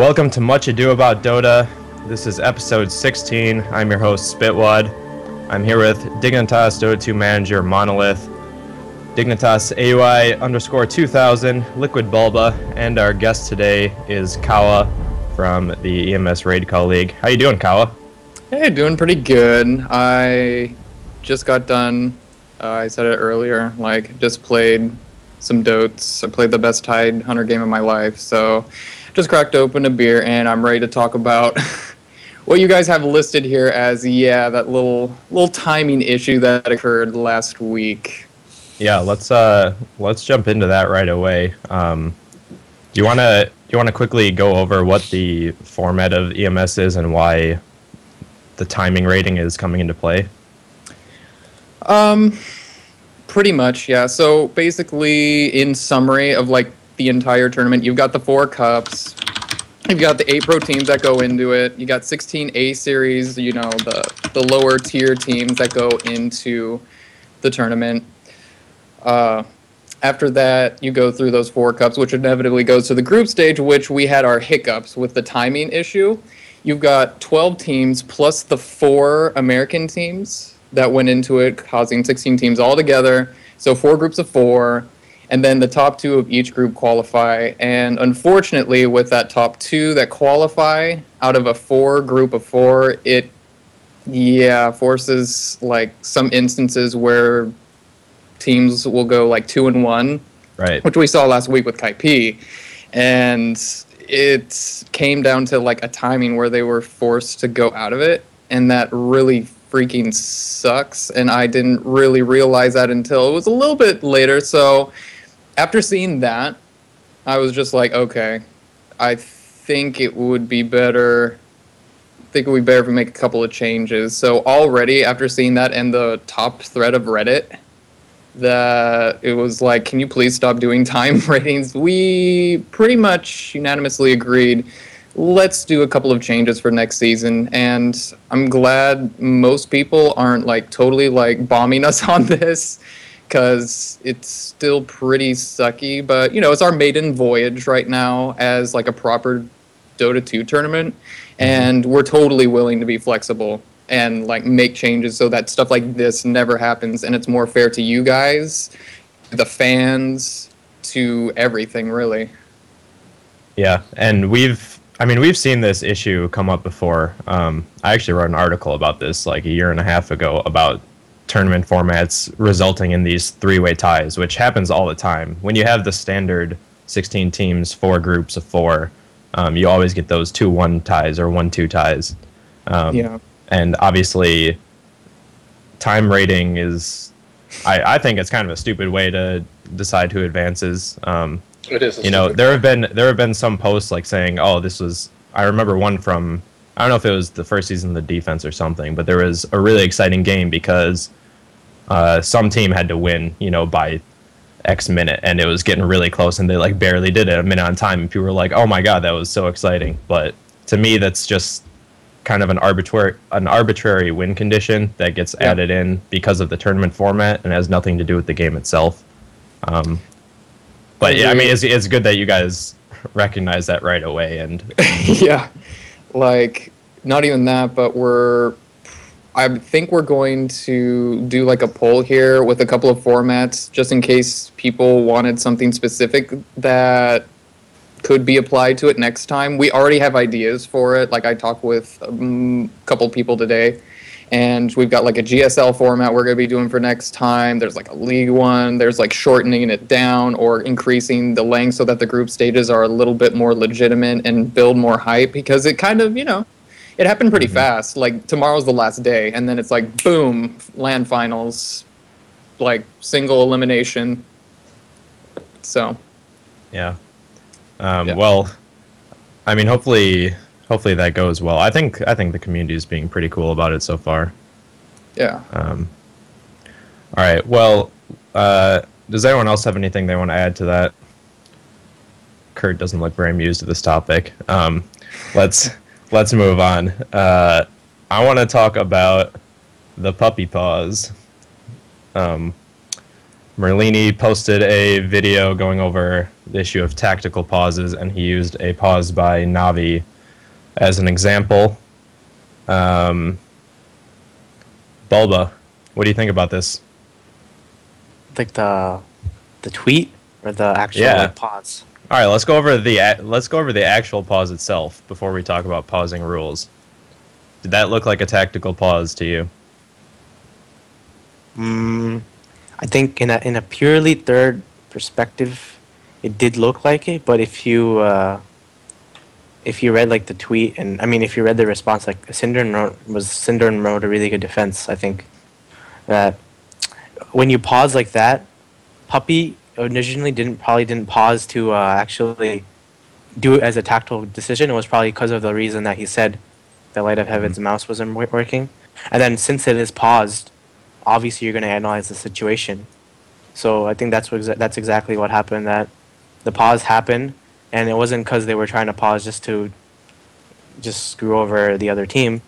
Welcome to Much Ado About Dota. This is episode 16. I'm your host, spit-wad. I'm here with Dignitas Dota 2 manager, Monolith, Dignitas AUI _2000, Liquid Bulba, and our guest today is Kawa from the EMS Raid Call League. How you doing, Kawa? Hey, doing pretty good. I just got done. I said it earlier, just played some Dotes. I played the best Tide Hunter game of my life, so just cracked open a beer, and I'm ready to talk about what you guys have listed here as, that little timing issue that occurred last week. Yeah, let's jump into that right away. Do you wanna quickly go over what the format of EMS is and why the timing rating is coming into play? Pretty much, yeah. So basically, in summary of the entire tournament, you've got the 4 cups, you've got the 8 pro teams that go into it, you got 16 A series, the lower tier teams that go into the tournament. After that, you go through those 4 cups, which inevitably goes to the group stage, which we had our hiccups with the timing issue. You've got 12 teams plus the 4 American teams that went into it, causing 16 teams altogether. So 4 groups of 4. And then the top 2 of each group qualify. And unfortunately, with that top 2 that qualify out of a group of 4, it, forces some instances where teams will go 2-1. Right. Which we saw last week with Kai. And it came down to a timing where they were forced to go out of it. And that really freaking sucks. And I didn't really realize that until it was a little bit later. So after seeing that, I was just okay, I think it would be better. If we make a couple of changes. So already after seeing that and the top thread of Reddit, that it was can you please stop doing time ratings? We pretty much unanimously agreed, let's do a couple of changes for next season. And I'm glad most people aren't totally bombing us on this, because it's still pretty sucky. But it's our maiden voyage right now as a proper Dota 2 tournament, and we're totally willing to be flexible and make changes so that stuff like this never happens, and it's more fair to you guys, the fans, to everything, really. Yeah, and we've seen this issue come up before. I actually wrote an article about this a year and a half ago about tournament formats resulting in these 3-way ties, which happens all the time. When you have the standard 16 teams, 4 groups of 4, you always get those 2-1 ties or 1-2 ties. And obviously, time rating is, I think it's kind of a stupid way to decide who advances. It is. There have been some posts saying, "Oh, this was." I remember one from, I don't know if it was the first season of the defense or something, but there was a really exciting game because some team had to win, by X minute, and it was getting really close, and they barely did it a minute on time, and people were like, "Oh my god, that was so exciting!" But to me, that's just kind of an arbitrary win condition that gets added in because of the tournament format and has nothing to do with the game itself. But yeah, it's good that you guys recognize that right away. And yeah, not even that, but I think we're going to do a poll here with a couple of formats, just in case people wanted something specific that could be applied to it next time. We already have ideas for it. I talked with a couple people today, and we've got a GSL format we're going to be doing for next time. There's a league one. There's shortening it down or increasing the length so that the group stages are a little bit more legitimate and build more hype, because it kind of, it happened pretty fast. Tomorrow's the last day, and then it's boom, LAN finals, single elimination. So yeah. Well, hopefully that goes well. I think the community is being pretty cool about it so far. Yeah. All right. Well, does anyone else have anything they want to add to that? Kurt doesn't look very amused at this topic. Let's move on. I want to talk about the Puppey Pause. Merlini posted a video going over the issue of tactical pauses, and he used a pause by Navi as an example. Bulba, what do you think about this? Like the tweet or the actual pause? All right, let's go over the actual pause itself before we talk about pausing rules. Did that look like a tactical pause to you? I think in a purely third perspective, it did look like it. But if you read like the tweet, and I mean if you read the response, like Synderen wrote a really good defense. I think that when you pause like that, Puppey originally didn't pause to actually do it as a tactical decision. It was probably because of the reason that he said the Light of Heaven's mouse wasn't working. And then since it is paused, obviously you're going to analyze the situation. So I think that's exactly what happened, that the pause happened, and it wasn't because they were trying to pause just to screw over the other team.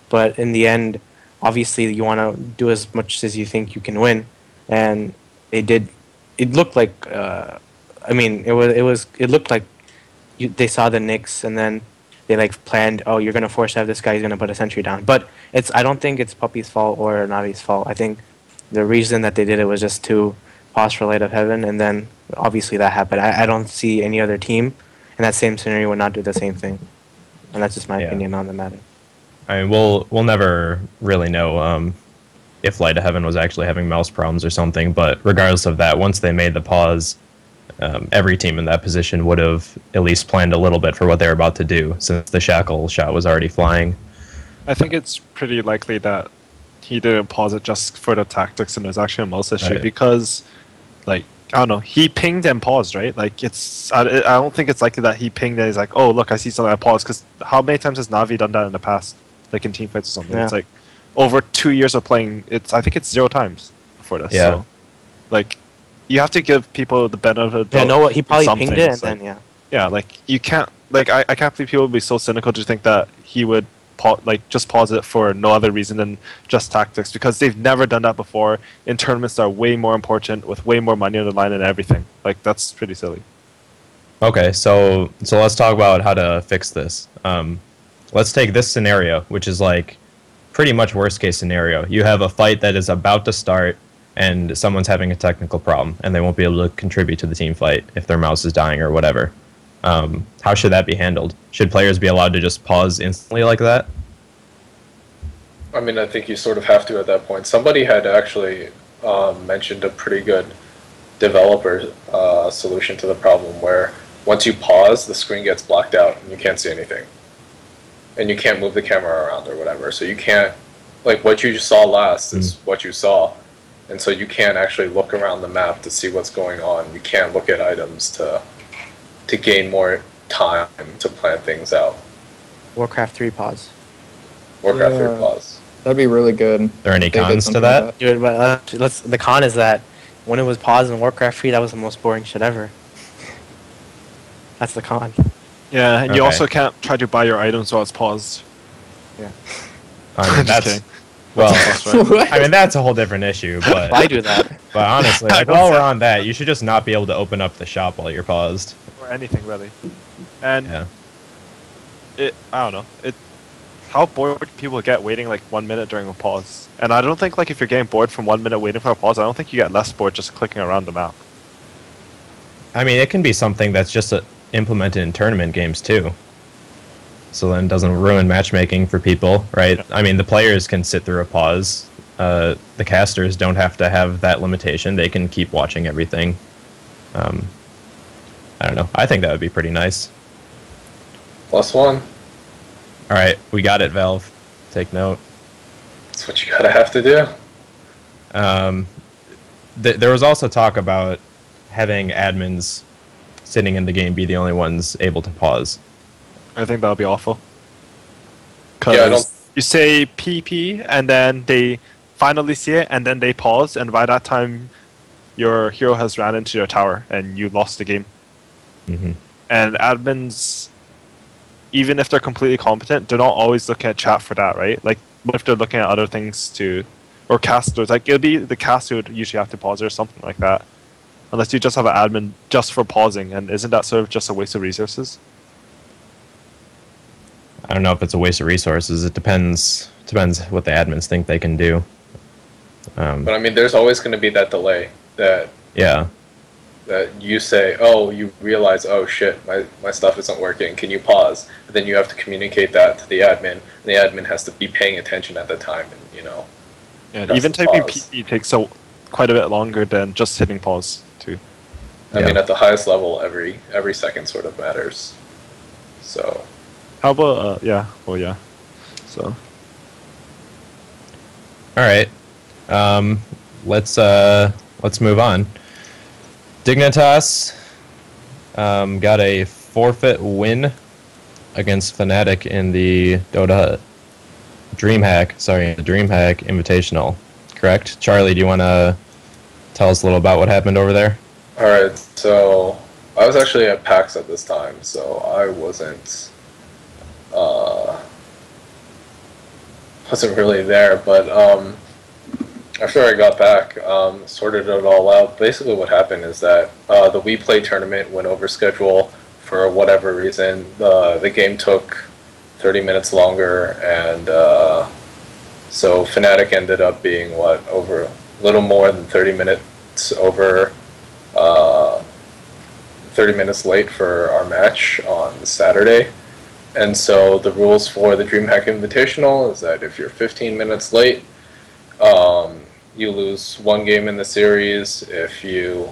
But in the end, obviously you want to do as much as you think you can win. And they did. It looked like, it looked like they saw the Knicks, and then they like planned, oh, you're gonna force have this guy, he's gonna put a sentry down. But I don't think it's Puppey's fault or Navi's fault. I think the reason that they did it was just to pause for Light of Heaven, and then obviously that happened. I don't see any other team in that same scenario would not do the same thing, and that's just my opinion on the matter. I mean, we'll never really know if Light of Heaven was actually having mouse problems or something, but regardless of that, once they made the pause, every team in that position would have at least planned a little bit for what they were about to do, since the shackle shot was already flying. I think it's pretty likely that he didn't pause it just for the tactics, and there's actually a mouse issue because, like, I don't know, he pinged and paused, right? Like, I don't think it's likely that he pinged and he's like, oh, look, I see something, I paused, because how many times has Navi done that in the past, like in teamfights or something? Yeah. It's like, over 2 years of playing, I think it's 0 times for this. Yeah. So, like, you have to give people the benefit of the doubt. He probably pinged it, and then, Yeah, like, you can't, like, I can't believe people would be so cynical to think that he would, just pause it for no other reason than just tactics, because they've never done that before in tournaments that are way more important, with way more money on the line and everything. Like, that's pretty silly. Okay, so let's talk about how to fix this. Let's take this scenario, which is like pretty much worst case scenario. You have a fight that is about to start, and someone's having a technical problem, and they won't be able to contribute to the team fight if their mouse is dying or whatever. How should that be handled? Should players be allowed to just pause instantly like that? I mean, I think you sort of have to at that point. Somebody had actually mentioned a pretty good developer solution to the problem, where once you pause, the screen gets blacked out and you can't see anything. And you can't move the camera around or whatever. So you can't, like, what you saw last is what you saw. And so you can't actually look around the map to see what's going on. You can't look at items to gain more time to plan things out. Warcraft 3 pause. Warcraft 3 pause. That'd be really good. Are there any cons to that? Dude, but the con is that when it was paused in Warcraft 3, that was the most boring shit ever. That's the con. Yeah, and you also can't try to buy your items while it's paused. Yeah. I mean, that's... Well, I mean, that's a whole different issue, but... I do that. But honestly, like, while we're on that, you should just not be able to open up the shop while you're paused. Or anything, really. And... I don't know. How bored people get waiting, like, 1 minute during a pause. And I don't think, like, if you're getting bored from 1 minute waiting for a pause, I don't think you get less bored just clicking around the map. I mean, it can be something that's just implemented in tournament games, too. So then it doesn't ruin matchmaking for people, right? Yeah. I mean, the players can sit through a pause. The casters don't have to have that limitation. They can keep watching everything. I don't know. I think that would be pretty nice. +1. All right, we got it, Valve. Take note. That's what you gotta have to do. There was also talk about having admins sitting in the game be the only ones able to pause. I think that would be awful. Because you say PP, and then they finally see it, and then they pause, and by that time, your hero has ran into your tower, and you lost the game. Mm-hmm. And admins, even if they're completely competent, they're not always looking at chat for that, right? Like, what if they're looking at other things to or casters. Like it'll be the caster would usually have to pause or something like that, unless you just have an admin just for pausing. And isn't that sort of just a waste of resources? I don't know if it's a waste of resources. It depends what the admins think they can do. But I mean, there's always going to be that delay that you say, oh, you realize, oh shit, my stuff isn't working. Can you pause? But then you have to communicate that to the admin, and the admin has to be paying attention at the time, and Yeah, even typing PP takes quite a bit longer than just hitting pause too. I mean, at the highest level, every second sort of matters. So. How about So. All right. Let's move on. Dignitas got a forfeit win against Fnatic in the Dreamhack Invitational. Correct? Charlie, do you want to tell us a little about what happened over there? All right. So I was actually at PAX at this time, so I wasn't really there, but after I got back, sorted it all out. Basically what happened is that the We Play tournament went over schedule for whatever reason. The game took 30 minutes longer, and so Fnatic ended up being over a little more than 30 minutes over 30 minutes late for our match on Saturday. And so the rules for the Dreamhack Invitational is that if you're 15 minutes late, you lose one game in the series. If you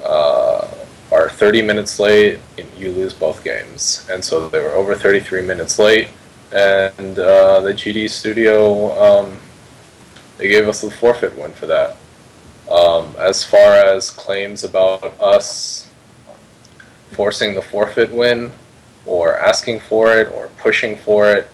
are 30 minutes late, you lose both games. And so they were over 33 minutes late, and the GD studio, they gave us the forfeit win for that. As far as claims about us forcing the forfeit win, or asking for it, or pushing for it,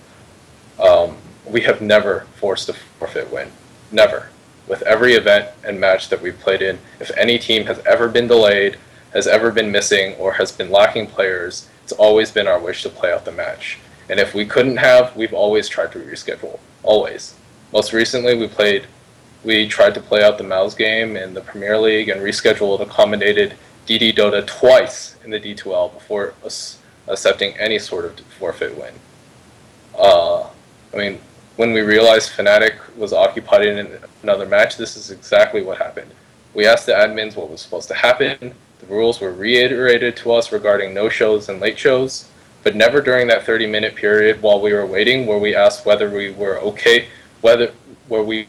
we have never forced a forfeit win. Never. With every event and match that we've played in, if any team has ever been delayed, has ever been missing, or has been lacking players, it's always been our wish to play out the match. And if we couldn't have, we've always tried to reschedule. Always. Most recently, we tried to play out the Mouse game in the Premier League and rescheduled accommodated DD Dota twice in the D2L before accepting any sort of forfeit win. I mean, when we realized Fnatic was occupied in another match, this is exactly what happened. We asked the admins what was supposed to happen. The rules were reiterated to us regarding no-shows and late shows, but never during that 30-minute period while we were waiting where we asked whether we were okay, whether we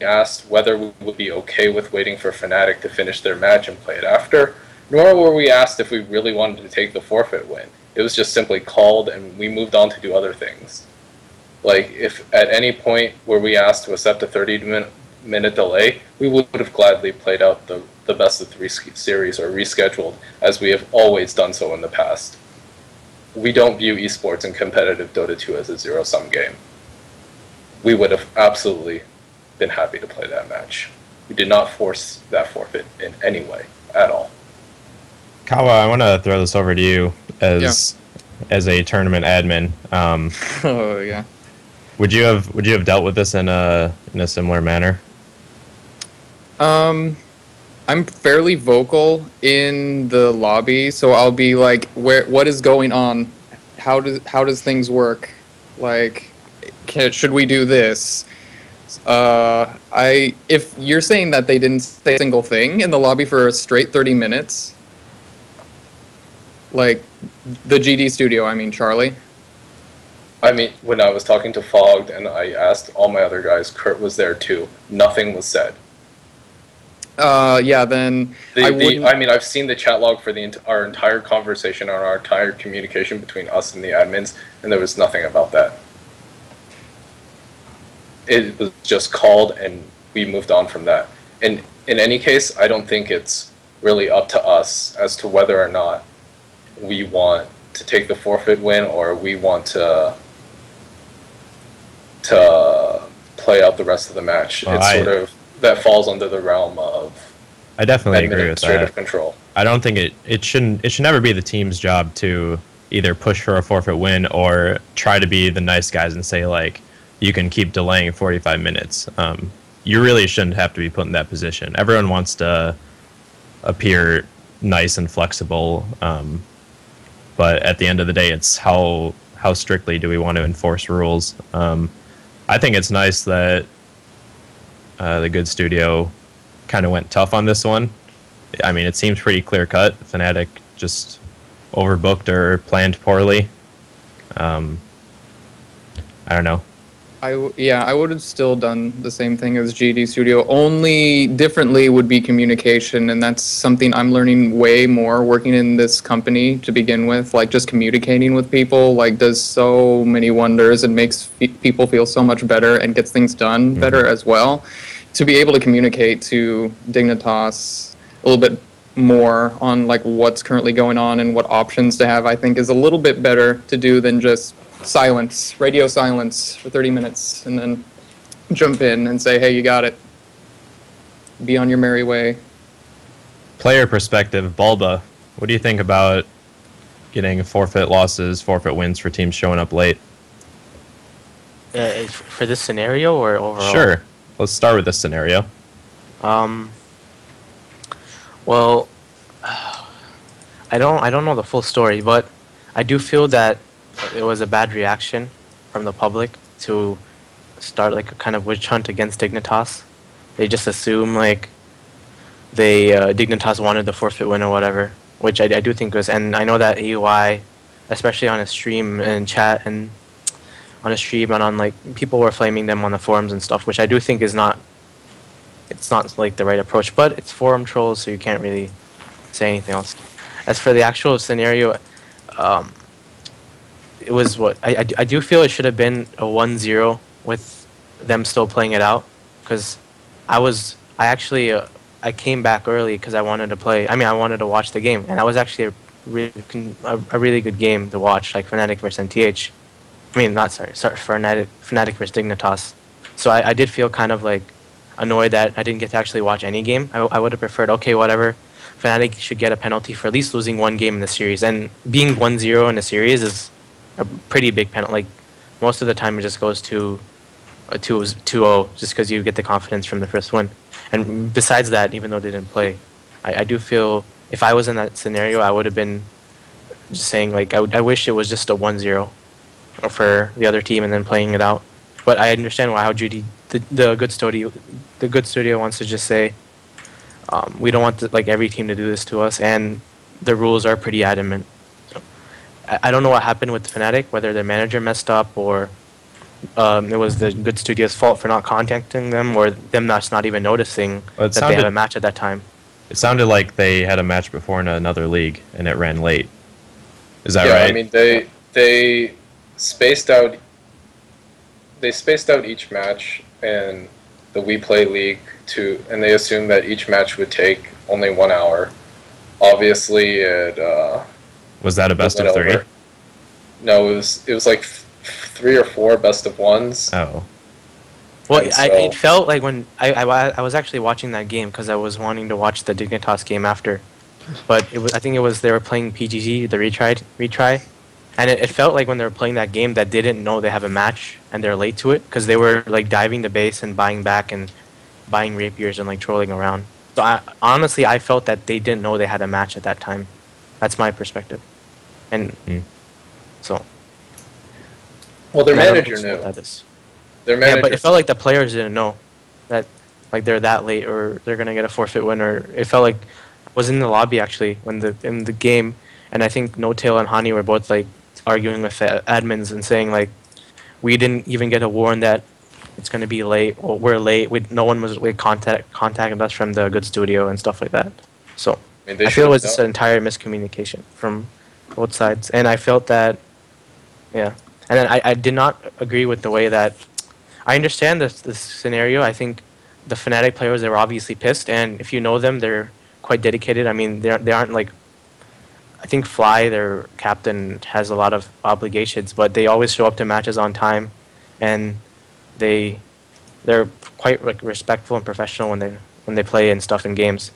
would be okay with waiting for Fnatic to finish their match and play it after, nor were we asked if we really wanted to take the forfeit win. It was just simply called, and we moved on to do other things. Like, if at any point were we asked to accept a 30-minute delay, we would have gladly played out the best of 3 series or rescheduled, as we have always done so in the past. We don't view esports and competitive Dota 2 as a zero-sum game. We would have absolutely been happy to play that match. We did not force that forfeit in any way, at all. Kawa, I want to throw this over to you as a tournament admin. Oh yeah. Would you have dealt with this in a similar manner? I'm fairly vocal in the lobby, so I'll be like, what is going on? How does things work? Like, should we do this? If you're saying that they didn't say a single thing in the lobby for a straight 30 minutes, like the GD studio, I mean, Charlie. I mean, when I was talking to Fogged and I asked all my other guys, Kurt was there too. Nothing was said. Yeah, then I mean, I've seen the chat log for our entire conversation and our entire communication between us and the admins, and there was nothing about that. It was just called, and we moved on from that. And in any case, I don't think it's really up to us as to whether or not we want to take the forfeit win or we want to play out the rest of the match. Well, it's that falls under the realm of I definitely agree with that. Control. I don't think it should never be the team's job to either push for a forfeit win or try to be the nice guys and say, like, you can keep delaying 45 minutes. you really shouldn't have to be put in that position. Everyone wants to appear nice and flexible, but at the end of the day, it's how strictly do we want to enforce rules. I think it's nice that the Good Studio kind of went tough on this one. I mean, it seems pretty clear cut. Fnatic just overbooked or planned poorly. I don't know. I would have still done the same thing as GD Studio. Only differently would be communication, and that's something I'm learning way more working in this company to begin with. Like, just communicating with people, like, does so many wonders and makes people feel so much better and gets things done better as well. To be able to communicate to Dignitas a little bit more on like what's currently going on and what options to have, I think is a little bit better to do than just radio silence for 30 minutes and then jump in and say, hey, you got it. Be on your merry way. Player perspective, Bulba, what do you think about getting forfeit losses, forfeit wins for teams showing up late? For this scenario or overall? Sure. Let's start with this scenario. Well, I don't know the full story, but I do feel that it was a bad reaction from the public to start like a kind of witch hunt against Dignitas. They just assume like Dignitas wanted the forfeit win or whatever, which I do think was. And I know that AUI, especially on a stream and chat and on a stream and on like people were flaming them on the forums and stuff, which I do think is not. It's not like the right approach, but it's forum trolls, so you can't really say anything else. As for the actual scenario, it was what I do feel it should have been a 1-0 with them still playing it out, because I came back early because I wanted to play. I mean, I wanted to watch the game, and that was actually a really good game to watch, like Fnatic versus NTH. I mean, Fnatic versus Dignitas. So I did feel kind of like annoyed that I didn't get to actually watch any game. I would have preferred, okay, whatever. Fnatic should get a penalty for at least losing one game in the series, and being 1-0 in the series is a pretty big penalty. Like most of the time, it just goes to a 2-0 just because you get the confidence from the first win. And besides that, even though they didn't play, I do feel if I was in that scenario, I would have been just saying like I wish it was just a 1-0 for the other team and then playing it out. But I understand how Judy, the good studio wants to just say we don't want like every team to do this to us, and the rules are pretty adamant. I don't know what happened with Fnatic, whether their manager messed up or it was the good studio's fault for not contacting them, or them not even noticing that they had a match at that time. It sounded like they had a match before in another league and it ran late. Is that right? Yeah, I mean they spaced out. They spaced out each match in the We Play League and they assumed that each match would take only 1 hour. Obviously, it was that a best of 3? Over. No, it was like 3 or 4 best of 1s. Oh. Well, it felt like when I was actually watching that game because I was wanting to watch the Dignitas game after, but I think it was they were playing PGG, the retry. And it felt like when they were playing that game that they didn't know they have a match and they're late to it because they were like diving the base and buying back and buying rapiers and like trolling around. So honestly, I felt that they didn't know they had a match at that time. That's my perspective. And so. Well, their manager knew. Their manager. Yeah, but it felt like the players didn't know that like they're that late or they're gonna get a forfeit win, or it felt like I was in the lobby actually in the game, and I think No Tail and Hani were both like arguing with the admins and saying like we didn't even get a warn that it's going to be late or we're late. No one was like contacting us from the good studio and stuff like that. So I feel it was just an entire miscommunication from both sides, and I felt that and then I did not agree with the way that I understand this scenario. I think the Fnatic players, they were obviously pissed, and if you know them, they're quite dedicated. I mean, they aren't like, I think Fly, their captain, has a lot of obligations, but they always show up to matches on time, and they're quite like respectful and professional when they play and stuff in games.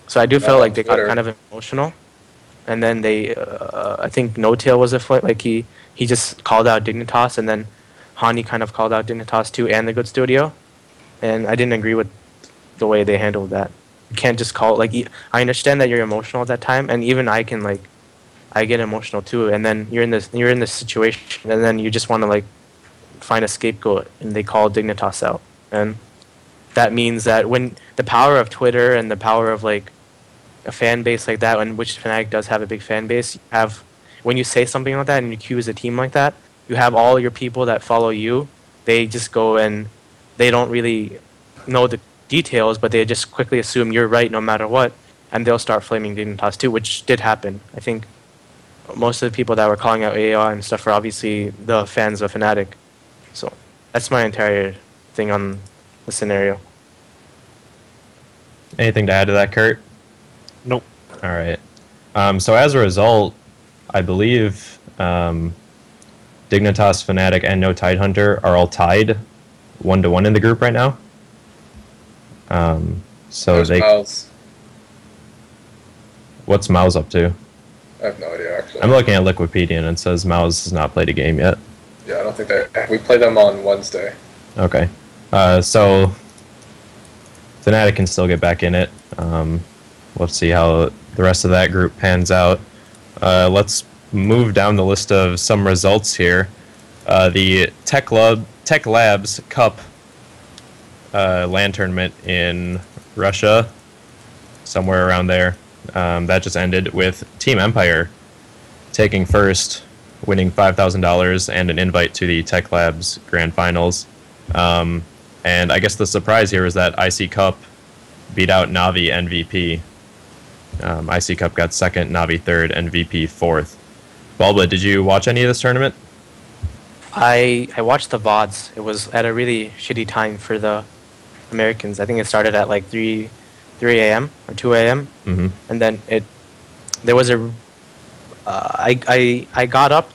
So I do feel like they got kind of emotional, and then they I think No Tail was like he just called out Dignitas, and then Hani kind of called out Dignitas too and the good studio, and I didn't agree with the way they handled that. You can't just call it, like, I understand that you're emotional at that time, and even I can, like, I get emotional too, and then you're in this situation, and then you just want to, like, find a scapegoat, and they call Dignitas out. And that means that when the power of Twitter and the power of, like, a fan base like that, and which Fnatic does have a big fan base, you have, when you say something like that and you accuse a team like that, you have all your people that follow you, they just go and they don't really know the details, but they just quickly assume you're right no matter what, and they'll start flaming Dignitas too, which did happen. I think most of the people that were calling out AI and stuff are obviously the fans of Fnatic. So that's my entire thing on the scenario. Anything to add to that, Kurt? Nope. All right. So as a result, I believe Dignitas, Fnatic, and No Tidehunter are all tied 1-1 in the group right now. So There's Mouse. What's Mouse up to? I have no idea, actually. I'm looking at Liquipedia and it says Mouse has not played a game yet. Yeah, I don't think we play them on Wednesday. Okay. So Fnatic can still get back in it. Let's see how the rest of that group pans out. Let's move down the list of some results here. The Techlabs Cup LAN tournament in Russia, somewhere around there. That just ended with Team Empire taking first, winning $5,000 and an invite to the Techlabs Grand Finals. And I guess the surprise here is that IC Cup beat out Navi MVP. IC Cup got second, Navi third, and VP fourth. Balba, did you watch any of this tournament? I watched the VODs. It was at a really shitty time for the Americans. I think it started at like 3 a.m. or 2 a.m. Mm-hmm. And then there was a I got up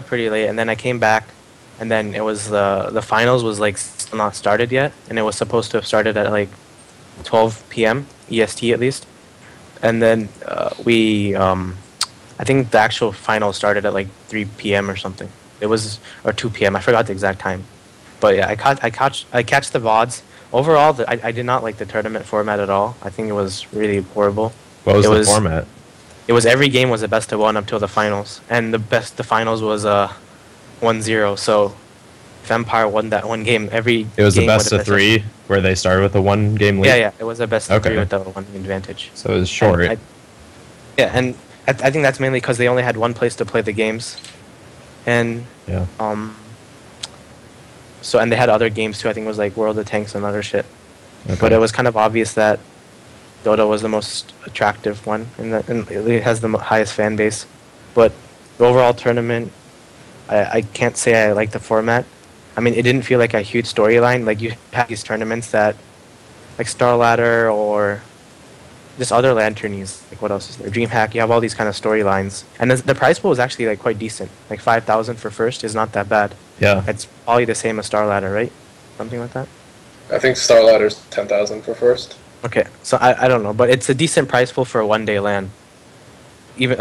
pretty late, and then I came back, and then it was the finals was like still not started yet, and it was supposed to have started at like 12 p.m. EST at least. And then I think the actual final started at like 3 p.m. or something. It was, or 2 p.m. I forgot the exact time. But yeah, I catch the VODs. Overall, I did not like the tournament format at all. I think it was really horrible. What was the format? It was every game was a best of one up till the finals, and the finals was 1-0. So if Empire won that one game, it was the best of three, where they started with a 1 game lead. Yeah, it was a best of three with the 1 advantage. So it was short. And I think that's mainly because they only had one place to play the games, and yeah. So and they had other games too. I think it was like World of Tanks and other shit. Okay. But it was kind of obvious that Dota was the most attractive one, and it has the highest fan base. But the overall tournament, I can't say I like the format. I mean, it didn't feel like a huge storyline. Like you have these tournaments that, like Star Ladder or just other LAN tourneys. Like what else is there? Dreamhack. You have all these kind of storylines, and the prize pool is actually like quite decent. Like 5,000 for first is not that bad. Yeah. It's probably the same as Star Ladder, right? Something like that. I think Star Ladder's 10,000 for first. Okay, so I don't know, but it's a decent price pool for a 1-day LAN. Even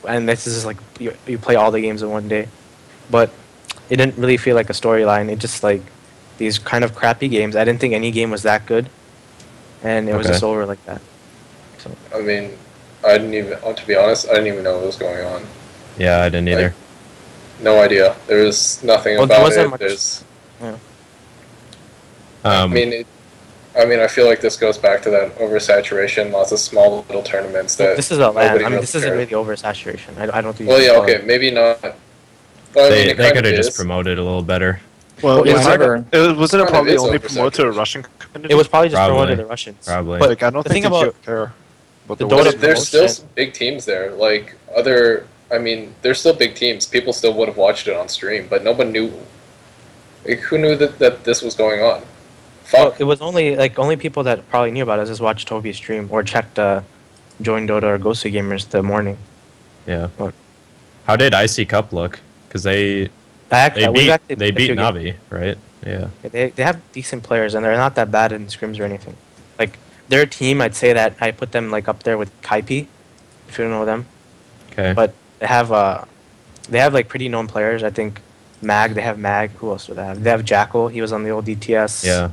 and this is like you play all the games in 1 day, but it didn't really feel like a storyline. It just like these kind of crappy games. I didn't think any game was that good, and it was just over like that. So. I mean, to be honest, I didn't even know what was going on. Yeah, I didn't either. No idea. There was nothing about it. There's. Yeah. I mean, I feel like this goes back to that oversaturation. Lots of small little tournaments that. This is a LAN. I mean, this isn't really oversaturation. I don't think. Well, yeah, okay, maybe not. But they could have just promoted a little better. Well, wasn't it probably is only promoted to a Russian community? It was probably just promoted to the Russians. Probably. But like, I don't the think thing about care. The Dota there's still some big teams there. Like I mean, there's still big teams. People still would have watched it on stream, but nobody knew. Like, who knew that this was going on? Fuck. Well, it was only people that probably knew about it just watched Toby's stream or checked Join Dota or Ghostly Gamers the morning. Yeah. But how did IC Cup look? Because they beat Navi, right? Yeah. They have decent players, and they're not that bad in scrims or anything. Like their team, I'd say that I put them like up there with Kaipi, if you don't know them. Okay. But they have like pretty known players. I think Mag. They have Mag. Who else do they have? They have Jackal. He was on the old DTS. Yeah.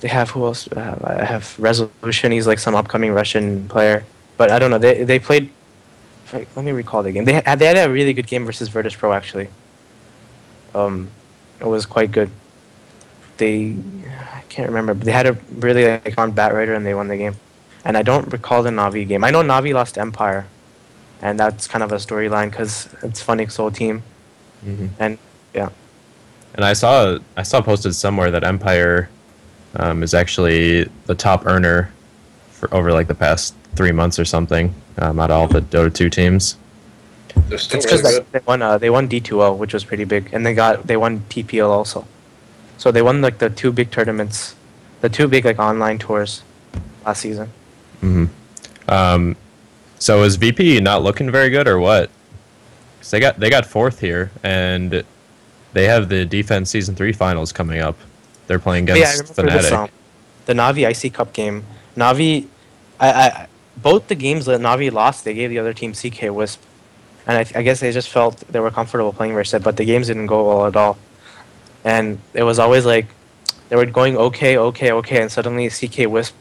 They have who else? Do I have? I have Resolution. He's like some upcoming Russian player. But I don't know. They played. Let me recall the game. They had a really good game versus Virtus Pro actually. It was quite good. I can't remember. But they had a really on Batrider and they won the game. And I don't recall the Navi game. I know Navi lost to Empire, and that's kind of a storyline because it's Funny's whole team. Mm-hmm. And yeah. And I saw posted somewhere that Empire is actually the top earner for over like the past 3 months or something out of all the Dota 2 teams. They're still It's really because good. they won D2L, which was pretty big, and they won TPL also. So they won like the two big tournaments, the two big like online tours last season. Mm-hmm. So is VP not looking very good or what? 'Cause they got fourth here, and they have the Defense Season 3 finals coming up. They're playing But yeah, I against remember this, Fnatic. the Navi IC Cup game. Navi, I both the games that Navi lost, they gave the other team CK Wisp, and I guess they just felt they were comfortable playing versus it, but the games didn't go well at all. And it was always like they were going okay, and suddenly CK Wisp,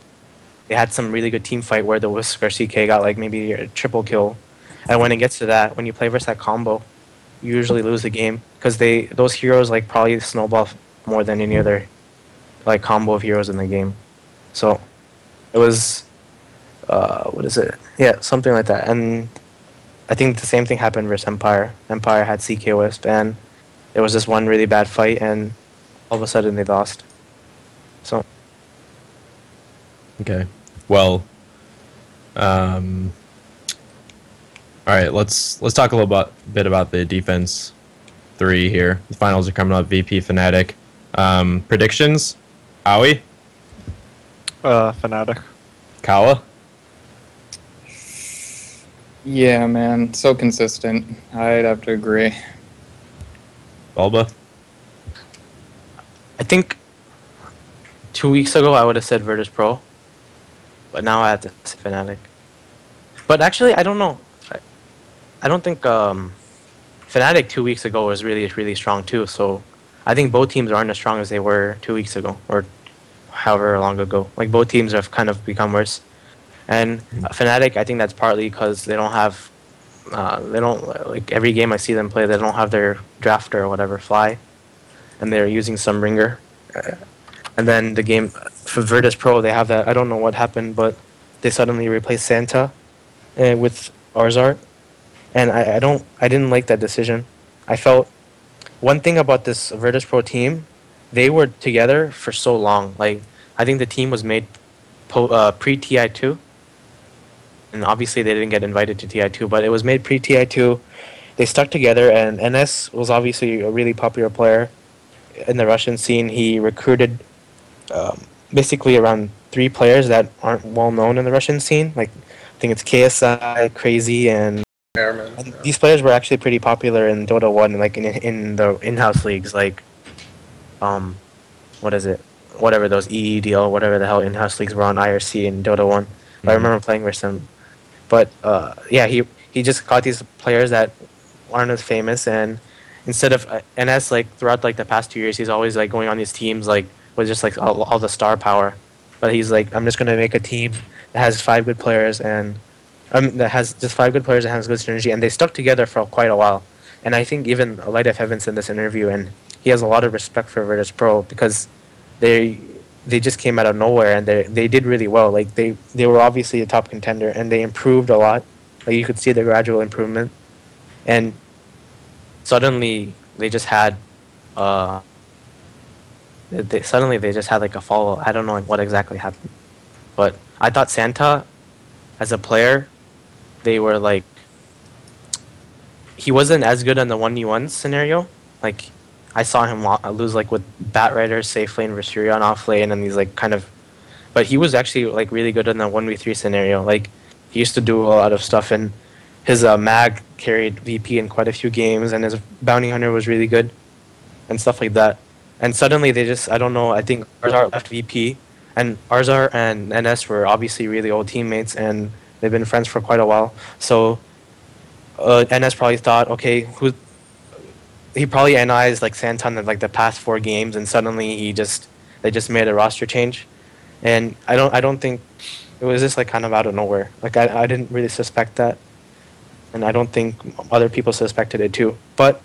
they had some really good team fight where the Wisp or CK got like maybe a triple kill. And when it gets to that, when you play versus that combo, you usually lose the game because those heroes like probably snowball more than any other like combo of heroes in the game. So it was what is it? Yeah, something like that. And I think the same thing happened versus Empire. Empire had CK Wisp, and it was just one really bad fight, and all of a sudden they lost. So Okay. Well, all right. Let's talk a little bit about the Defense 3 here. The finals are coming up. VP Fnatic. Predictions. Aoi. Fnatic. Kawa. Yeah, man, so consistent. I'd have to agree. Bulba. I think 2 weeks ago I would have said Virtus Pro, but now I have to say Fnatic. But actually, I don't know. I don't think Fnatic 2 weeks ago was really strong too. So I think both teams aren't as strong as they were 2 weeks ago or however long ago. Like both teams have kind of become worse. And Fnatic, I think that's partly because they don't have, like every game I see them play, they don't have their drafter or whatever fly, and they're using some ringer. And then the game for Virtus Pro, they have that. I don't know what happened, but they suddenly replaced Santa with Arzart, and I didn't like that decision. I felt one thing about this Virtus Pro team, they were together for so long. Like I think the team was made pre TI2. And obviously they didn't get invited to TI2, but it was made pre-TI2. They stuck together, and NS was obviously a really popular player in the Russian scene. He recruited basically around 3 players that aren't well known in the Russian scene. Like I think it's KSI, Crazy, and Airman. these players were actually pretty popular in Dota 1, like in the in-house leagues, like what is it? Whatever those EEDL, whatever the hell in-house leagues were on IRC and Dota 1. I remember playing with them. But yeah, he just caught these players that aren't as famous, and instead of NS like throughout like the past 2 years, he's always like going on these teams like with just like all the star power. But he's like, I'm just gonna make a team that has 5 good players and that has just 5 good players and has good synergy, and they stuck together for quite a while. And I think even Light of Heaven said in this interview, and he has a lot of respect for Virtus Pro because they just came out of nowhere, and they did really well. Like they were obviously a top contender, and they improved a lot. Like you could see the gradual improvement, and suddenly they just had they just had like a follow. I don't know like what exactly happened, but I thought Santa, as a player, they were like he wasn't as good on the 1v1 scenario. Like I saw him lose like with Batrider, safe lane, Versuri on off lane, and he's like kind of, but he was actually like really good in the 1v3 scenario. Like he used to do a lot of stuff, and his mag carried VP in quite a few games, and his bounty hunter was really good, and stuff like that. And suddenly they just, I don't know, I think Arzar left VP, and Arzar and NS were obviously really old teammates, and they've been friends for quite a while. So NS probably thought, okay, he probably analyzed like Santon in like the past 4 games, and suddenly they just made a roster change, and I don't think it was just like kind of out of nowhere. Like I didn't really suspect that, and I don't think other people suspected it too. But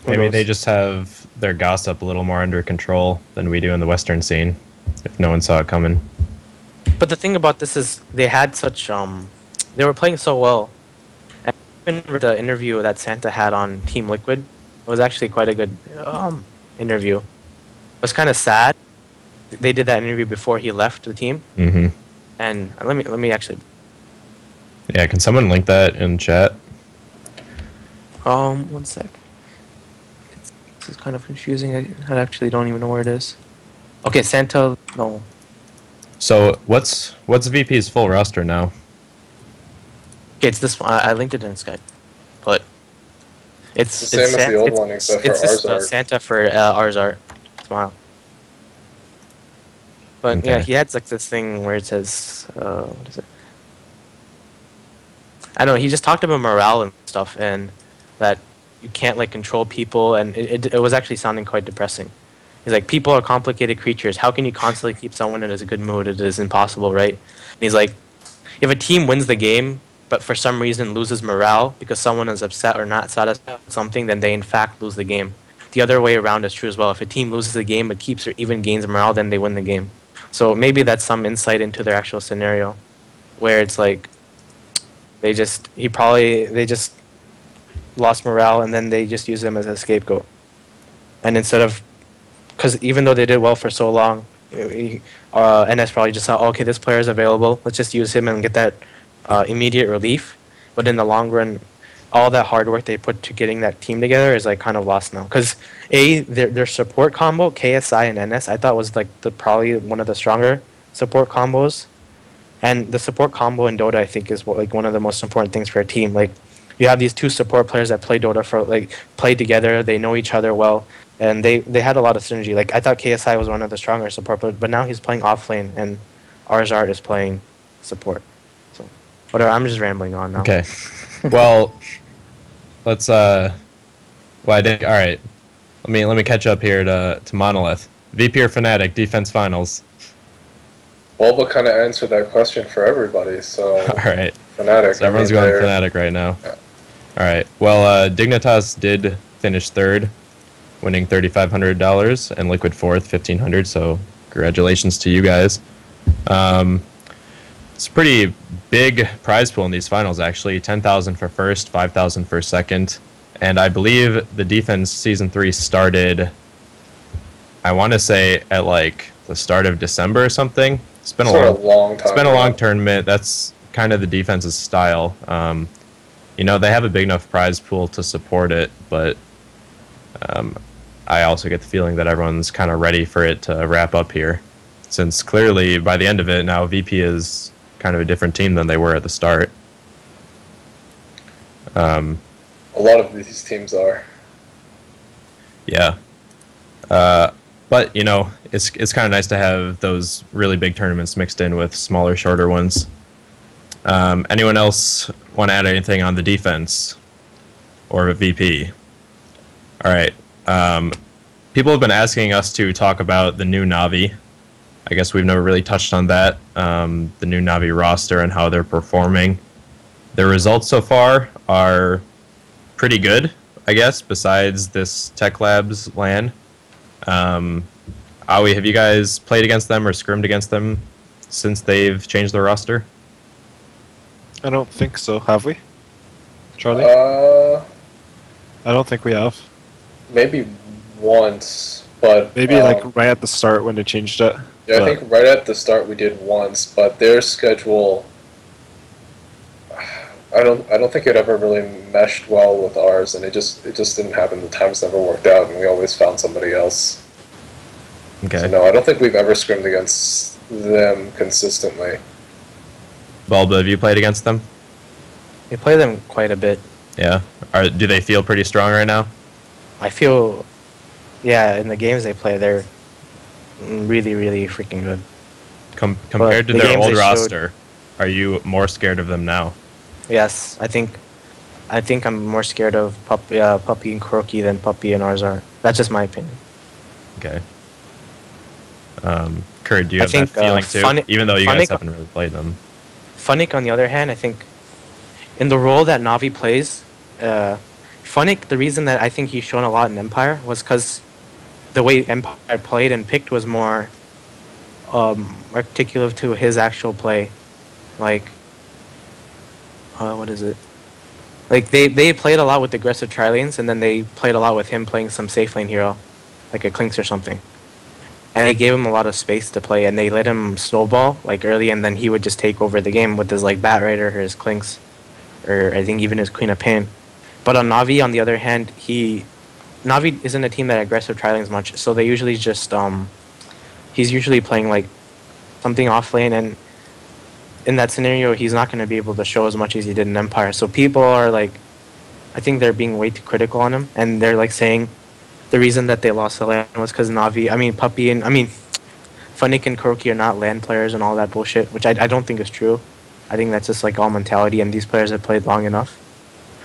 Maybe they just have their gossip a little more under control than we do in the Western scene, if no one saw it coming. But the thing about this is they had such they were playing so well. And even the interview that Santa had on Team Liquid was actually quite a good interview. It was kind of sad. They did that interview before he left the team. Mm-hmm. And let me actually. Yeah, can someone link that in chat? 1 sec. This is kind of confusing. I actually don't even know where it is. Okay, Santa. No. So what's VP's full roster now? Okay, it's this one. I linked it in Skype, but it's the same as the old one except for it's Arzart. Santa for Arzart. Smile. But Okay. yeah, he had like this thing where it says, what is it? I don't know. He just talked about morale and stuff, and that you can't like control people, and it was actually sounding quite depressing. He's like, people are complicated creatures. How can you constantly keep someone in a good mood? It is impossible, right? And he's like, if a team wins the game, but for some reason loses morale because someone is upset or not satisfied with something, then they in fact lose the game. The other way around is true as well. If a team loses the game but keeps or even gains morale, then they win the game. So maybe that's some insight into their actual scenario, where it's like they just lost morale and then they just use him as a scapegoat. And instead of, because even though they did well for so long, NS probably just thought, okay, this player is available, let's just use him and get that immediate relief. But in the long run, all that hard work they put to getting that team together is like kind of lost now. Because their support combo, KSI and NS, I thought was like probably one of the stronger support combos. And the support combo in Dota, I think, is like one of the most important things for a team. Like, you have these two support players that play Dota play together. They know each other well, and they had a lot of synergy. Like, I thought KSI was one of the stronger support players, but now he's playing offlane, and Arzart is playing support. So, whatever. I'm just rambling on now. Okay. Well, let's all right. Let me catch up here to Monolith. VP or Fnatic defense finals. Bulba kind of answered that question for everybody, so All right. Fnatic. So everyone's going Fnatic right now. Yeah. All right. Well, Dignitas did finish third, winning $3,500, and Liquid fourth, $1,500. So congratulations to you guys. It's a pretty big prize pool in these finals, actually. 10,000 for first, 5,000 for second, and I believe the defense season 3 started, I want to say, at like the start of December or something. It's been a long time. It's been a long tournament. That's kind of the defense's style. They have a big enough prize pool to support it, but I also get the feeling that everyone's kind of ready for it to wrap up here, since clearly by the end of it now VP is kind of a different team than they were at the start. A lot of these teams are. Yeah. But, it's kind of nice to have those really big tournaments mixed in with smaller, shorter ones. Anyone else want to add anything on the defense or VP? All right. People have been asking us to talk about the new Na'Vi. I guess we've never really touched on that, the new Na'Vi roster and how they're performing. Their results so far are pretty good, I guess, besides this Techlabs LAN. Aoi, have you guys played against them or scrimmed against them since they've changed their roster? I don't think so. Have we, Charlie? I don't think we have. Maybe once, but Maybe like right at the start when they changed it. Yeah, I think right at the start we did once, but their schedule, I don't think it ever really meshed well with ours, and it just didn't happen. The times never worked out, and we always found somebody else. Okay. So no, I don't think we've ever scrimmed against them consistently. Bulba, have you played against them? We play them quite a bit. Yeah. Do they feel pretty strong right now? I feel, yeah, in the games they play, they're really, really freaking good. Compared to the their games old they roster, are you more scared of them now? Yes, I think I think I'm more scared of Puppey and Kuroki than Puppey and Arzar. That's just my opinion. Okay. Kurt, do you I have think, that feeling too? Even though you guys haven't really played them. Fnatic, on the other hand, I think in the role that Navi plays, Fnatic, the reason that I think he's shown a lot in Empire was because the way Empire played and picked was more articulative to his actual play. Like, what is it? Like, they played a lot with aggressive tri-lanes, and then they played a lot with him playing some safe lane hero, like a Clinks or something. And they gave him a lot of space to play, and they let him snowball, like, early, and then he would just take over the game with his, like, Bat Rider or his Clinks, or I think even his Queen of Pain. But on Navi, on the other hand, Navi isn't a team that aggressive tri-lanes much, so they usually just, he's usually playing, like, something off lane, and in that scenario, he's not going to be able to show as much as he did in Empire. So people are like, I think they're being way too critical on him, and they're like saying the reason that they lost the LAN was because Puppey and Fnatic and Kuroki are not LAN players and all that bullshit, which I don't think is true. I think that's just like all mentality, and these players have played long enough.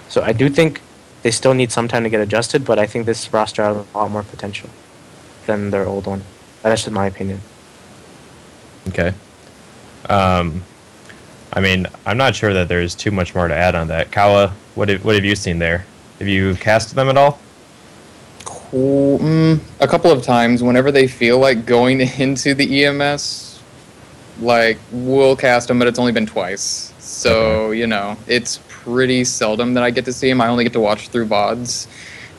So I do think they still need some time to get adjusted, but I think this roster has a lot more potential than their old one. That's just my opinion. Okay. I'm not sure that there's too much more to add on that. Kawa, what have you seen there? Have you casted them at all? A couple of times. Whenever they feel like going into the EMS, like, we'll cast them, but it's only been twice. So, it's pretty seldom that I get to see them. I only get to watch through VODs.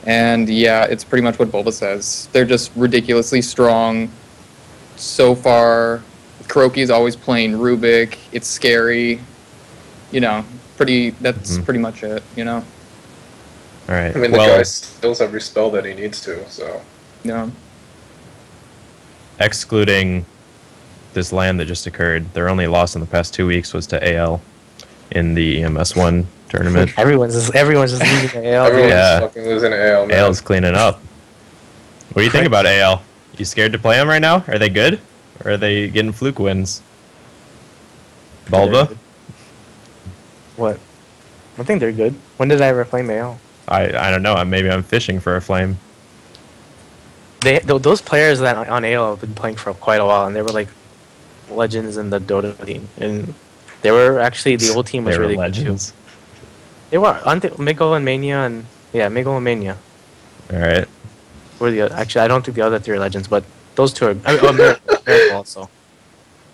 And yeah, it's pretty much what Bulba says. They're just ridiculously strong. So far, Kuroki is always playing Rubik. It's scary. That's pretty much it, All right. I mean, the guy steals every spell that he needs to, so. Yeah. Excluding this LAN that just occurred, their only loss in the past 2 weeks was to AL in the EMS One tournament. Everyone's just losing to AL. Everyone's fucking losing to AL, man. AL's cleaning up. What do you think about AL? You scared to play them right now? Are they good? Or are they getting fluke wins? Bulba? What? I think they're good. When did I ever play AL? I don't know. Maybe I'm fishing for a flame. Those players that on AL have been playing for quite a while, and they were like legends in the Dota team, and they were actually the old team was really legends. Good too. They were Miguel and Mania, and Miguel and Mania. All right. Actually, I don't think the other three are legends, but those two are. Miracle also.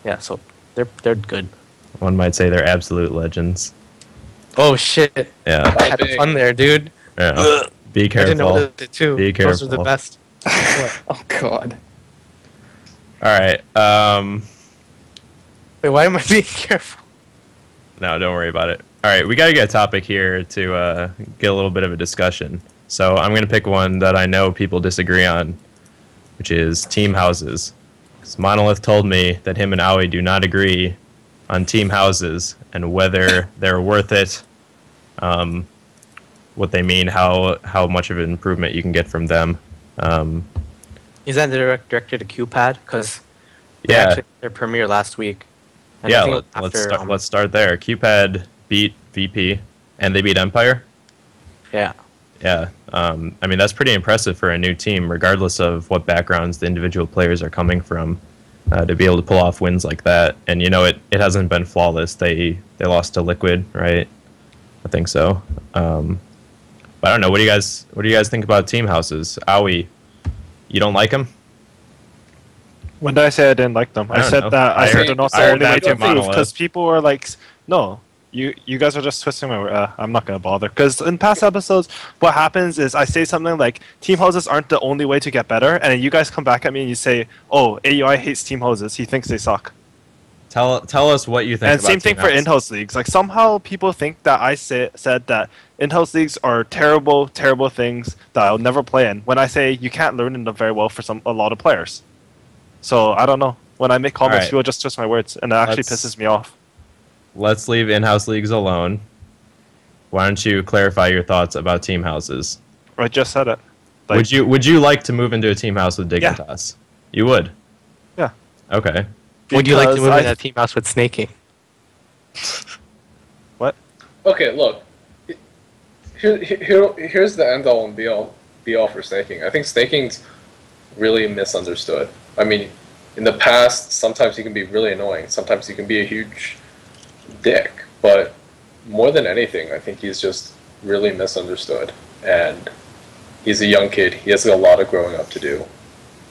Yeah, so they're good. One might say they're absolute legends. Oh shit! Yeah. I had fun there, dude. Yeah. Be careful. I didn't know that too. Be careful. Those are the best. Oh god. All right. Wait, why am I being careful? No, don't worry about it. All right, we got to get a topic here to get a little bit of a discussion. So I'm going to pick one that I know people disagree on, which is team houses. Because Monolith told me that him and Aoi do not agree on team houses and whether they're worth it, what they mean, how much of an improvement you can get from them. Is that directed to QPad? Because their premiere last week. And Yeah, let's start there. QPad beat VP, and they beat Empire. Yeah. Yeah, I mean, that's pretty impressive for a new team, regardless of what backgrounds the individual players are coming from, to be able to pull off wins like that. And, it hasn't been flawless. They lost to Liquid, right? I think so. But I don't know. What do you guys think about team houses? Aoi, you don't like them? When did I say I didn't like them? I said they're not the only way to improve, because people were like, no. You guys are just twisting my word. I'm not going to bother. Because in past episodes, what happens is I say something like, team houses aren't the only way to get better, and then you guys come back at me and you say, oh, AUI hates team houses. He thinks they suck. Tell us what you think and about same thing team for house. in-house leagues. Like, somehow people think that I said that in-house leagues are terrible, terrible things that I'll never play in, when I say you can't learn in them very well for a lot of players. So, I don't know. When I make comments, people just twist my words, and it actually pisses me off. Let's leave in-house leagues alone. Why don't you clarify your thoughts about team houses? I just said it. Like, would you like to move into a team house with Dignitas? Yeah. You would? Yeah. Okay. Would you like to move into a team house with Snaking? What? Okay, look. Here's the end all and be all for staking. I think staking's really misunderstood. I mean, in the past, sometimes he can be really annoying. Sometimes he can be a huge dick. But more than anything, I think he's just really misunderstood. And he's a young kid. He has a lot of growing up to do.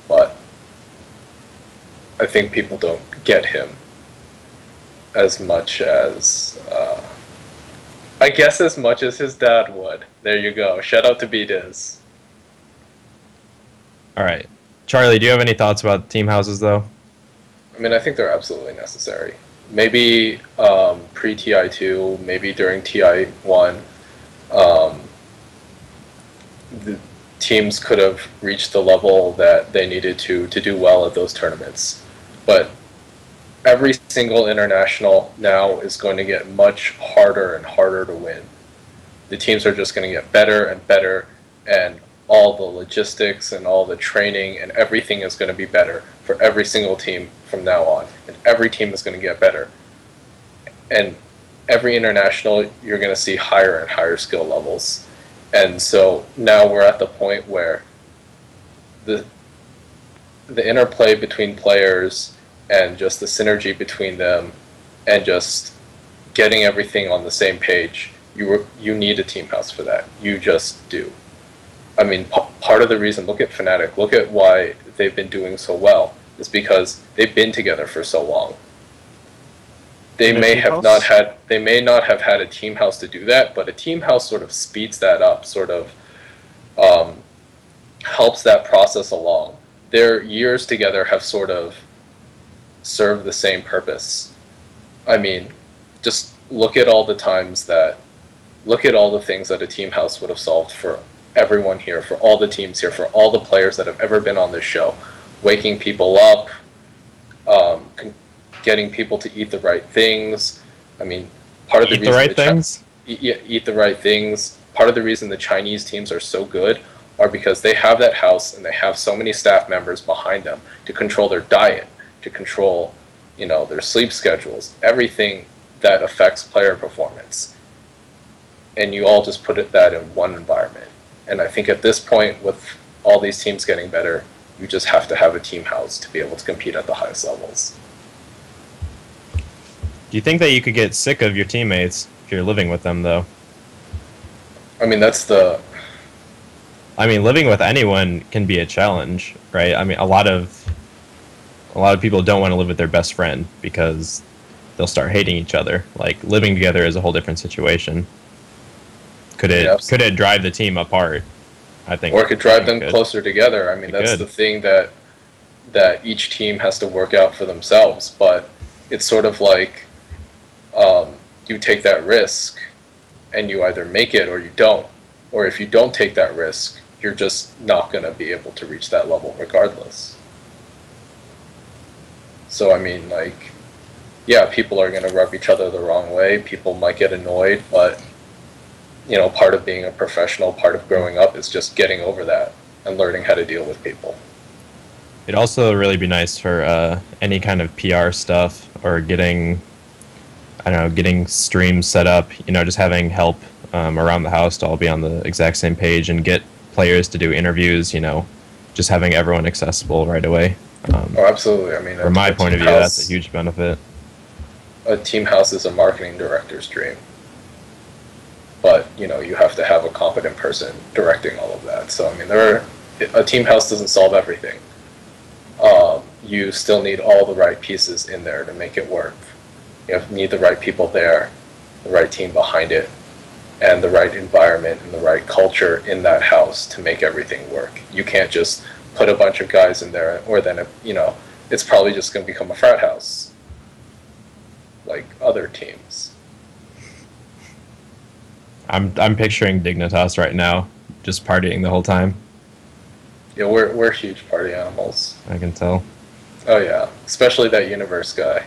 But I think people don't get him as much as, I guess as much as his dad would. There you go. Shout out to B-Diz. All right. Charlie, do you have any thoughts about team houses, though? I mean, I think they're absolutely necessary. Maybe pre-TI2, maybe during TI1, the teams could have reached the level that they needed to do well at those tournaments. But every single international now is going to get much harder and harder to win. The teams are just going to get better and better, and all the logistics and all the training and everything is going to be better for every single team from now on. And every team is going to get better. And every international, you're going to see higher and higher skill levels. And so now we're at the point where the interplay between players and just the synergy between them and just getting everything on the same page, you need a team house for that. You just do. I mean, part of the reason, look at Fnatic, look at why they've been doing so well, is because they've been together for so long. They may not have had a team house to do that, but a team house sort of speeds that up, sort of helps that process along. Their years together have sort of served the same purpose. I mean, just look at all the things that a team house would have solved for everyone here, for all the teams here, for all the players that have ever been on this show. Waking people up, getting people to eat the right things. I mean, part of the reason eat the right things. Part of the reason the Chinese teams are so good are because they have that house and they have so many staff members behind them to control their diet, to control, their sleep schedules, everything that affects player performance. And you all just put that in one environment. And I think at this point, with all these teams getting better, you just have to have a team house to be able to compete at the highest levels. Do you think that you could get sick of your teammates if you're living with them, though? I mean, living with anyone can be a challenge, right? I mean, a lot of people don't want to live with their best friend because they'll start hating each other. Like, living together is a whole different situation. Could it drive the team apart? I think. Or it could drive them closer together. I mean, that's the thing that each team has to work out for themselves. But it's sort of like you take that risk and you either make it or you don't. Or if you don't take that risk, you're just not going to be able to reach that level regardless. So, I mean, like, yeah, people are going to rub each other the wrong way. People might get annoyed, but part of being a professional, part of growing up is just getting over that and learning how to deal with people. It'd also really be nice for any kind of PR stuff or getting streams set up, just having help around the house to all be on the exact same page and get players to do interviews, just having everyone accessible right away. Oh, absolutely. I mean, from my point of view, that's a huge benefit. A team house is a marketing director's dream. But, you have to have a competent person directing all of that. So, I mean, a team house doesn't solve everything. You still need all the right pieces in there to make it work. You need the right people there, the right team behind it, and the right environment and the right culture in that house to make everything work. You can't just put a bunch of guys in there, or then, it's probably just going to become a frat house, like other teams. I'm picturing Dignitas right now, just partying the whole time. Yeah, we're huge party animals. I can tell. Oh yeah, especially that Universe guy.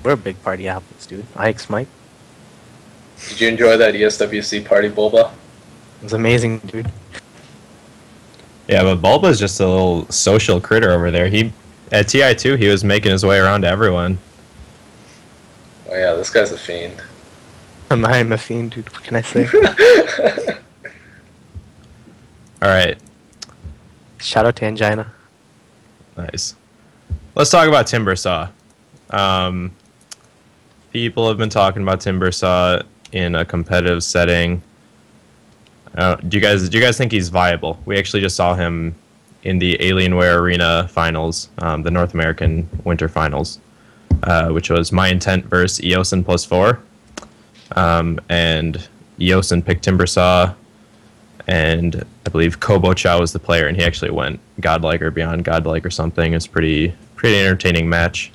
We're big party apples, dude. Ike's Mike. Did you enjoy that ESWC party, Bulba? It was amazing, dude. Yeah, but Bulba's just a little social critter over there. At TI2, he was making his way around to everyone. Oh yeah, this guy's a fiend. I'm a fiend, dude. What can I say? All right, Shout out to Angina. nice. Let's talk about Timbersaw. People have been talking about Timbersaw in a competitive setting. Do you guys think he's viable? We actually just saw him in the Alienware Arena finals, the North American Winter Finals, which was My Intent versus Eosin +4. And Eosin picked Timbersaw, and I believe Kobo Chow was the player, and he actually went godlike or beyond godlike or something. It's pretty entertaining match.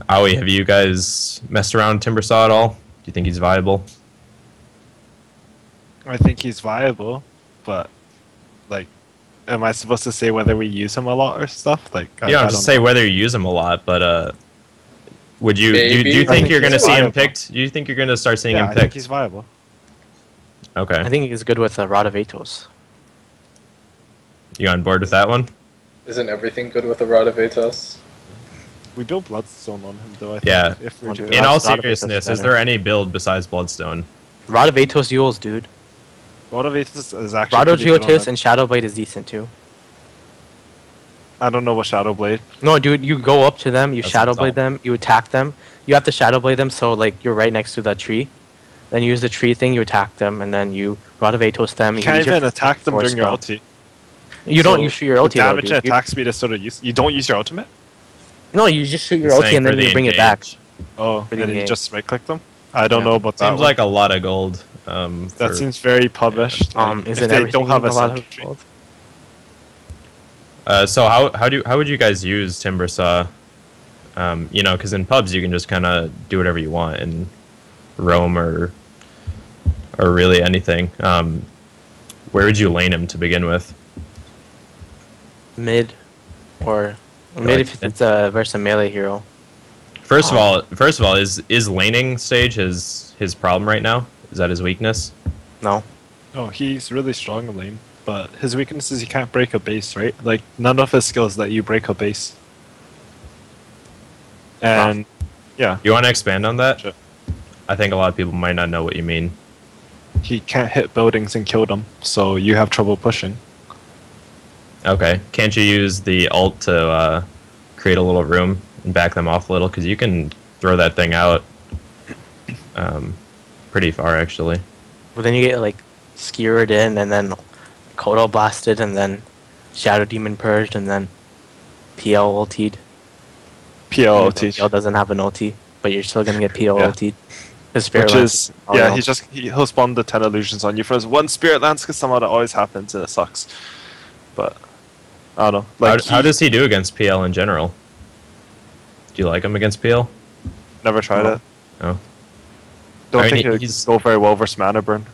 Aoi, have you guys messed around with Timbersaw at all? Do you think he's viable? I think he's viable, but like, am I supposed to say whether we use him a lot or stuff? Like, You don't have to say whether you use him a lot, but would you? Do you think you're going to see him picked? Do you think you're going to start seeing him I picked? think he's viable. Okay, I think he's good with Rod of Atos. you on board with that one? Isn't everything good with a Rod of Atos? We build Bloodstone on him, though. I think, Yeah. If we're doing In Rod all of Atos is seriousness, is better. there any build besides Bloodstone? Rod of Atos duels, dude. Rod of Atos is actually. Rod of pretty good on Atos that. and Shadow Blade is decent too. I don't know what Shadow Blade. No, dude, you go up to them, you That's Shadow what's Blade up. them, you attack them. You have to Shadow Blade them, so like you're right next to that tree. Then you use the tree thing, you attack them, and then you Rod of Atos them. You can't use your even attack them force during your spell. ulti. You don't So use your the ulti though, damage dude. and attack speed is sort of use. You don't use your ultimate. No, you just shoot your He's ulti saying and for then the you bring it back. engage. Oh, Pretty and you gay. just right click them. I don't Yeah. know about that. Seems one. like a lot of gold. That for- seems very published. Like, Isn't if they everything don't have a lot of sentry. gold? So how would you guys use Timbersaw? Because in pubs you can just kind of do whatever you want and roam or really anything. Where would you lane him to begin with? Mid, or mid like if it's a versus a melee hero. First of all, is laning stage his problem right now? Is that his weakness? No. Oh, he's really strong in lane, but his weakness is he can't break a base, right? Like none of his skills let you break a base. And yeah, You want to expand on that? Sure. I think a lot of people might not know what you mean. he can't hit buildings and kill them, so you have trouble pushing. Okay, can't you use the ult to create a little room and back them off a little? Because you can throw that thing out pretty far, actually. But then you get like skewered in, and then Kodo blasted, and then Shadow Demon purged, and then PL ultied. PL Even though ulti. PL doesn't have an ulti, but you're still gonna get PL Yeah. ultied. His Spirit Which Lance is all yeah, out. he'll spawn the 10 illusions on you for his one spirit lance because somehow that always happens and it sucks. But I don't know. Like How does he do against PL in general? Do you like him against PL? never tried No. it. No. Don't I mean, think it he's- would go very well versus mana burn.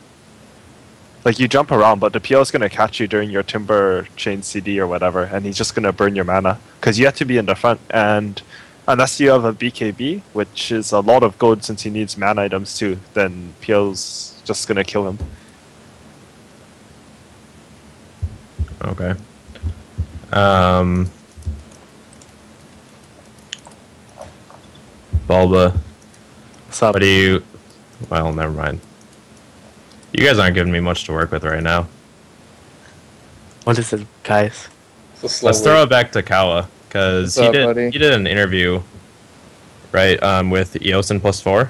Like you jump around, but the PL is gonna catch you during your Timber Chain CD or whatever, and he's just gonna burn your mana because you have to be in the front. And unless you have a BKB, which is a lot of gold since he needs mana items too, then PL's just gonna kill him. Okay. Bulba, What's up? what do you... Well, never mind. You guys aren't giving me much to work with right now. What is it, guys? It's a slow Let's throw wait. it back to Kawa, because What's up, buddy? he did an interview, right, with Eosin +4.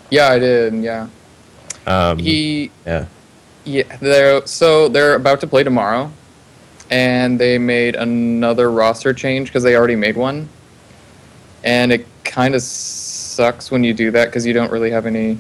Yeah, I did. Yeah, Yeah. they're about to play tomorrow, and they made another roster change because they already made one, and it kind of sucks when you do that because you don't really have any,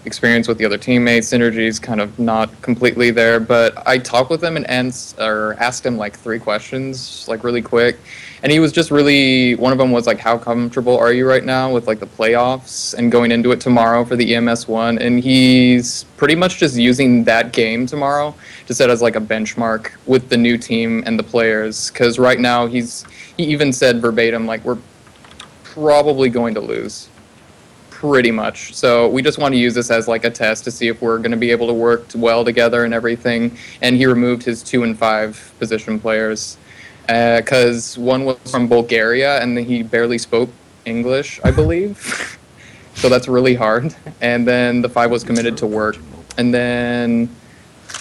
experience with the other teammates. Synergy's kind of not completely there. But I talked with him and asked him like 3 questions, like really quick, and he was just really. One of them was like, "How comfortable are you right now with like the playoffs and going into it tomorrow for the EMS One?" And he's pretty much just using that game tomorrow to set as like a benchmark with the new team and the players. Because right now he even said verbatim like, "We're probably going to lose." Pretty much. So we just want to use this as like a test to see if we're going to be able to work well together and everything. And he removed his 2 and 5 position players because one was from Bulgaria and he barely spoke English, I believe. So that's really hard. And then the 5 was committed to work. And then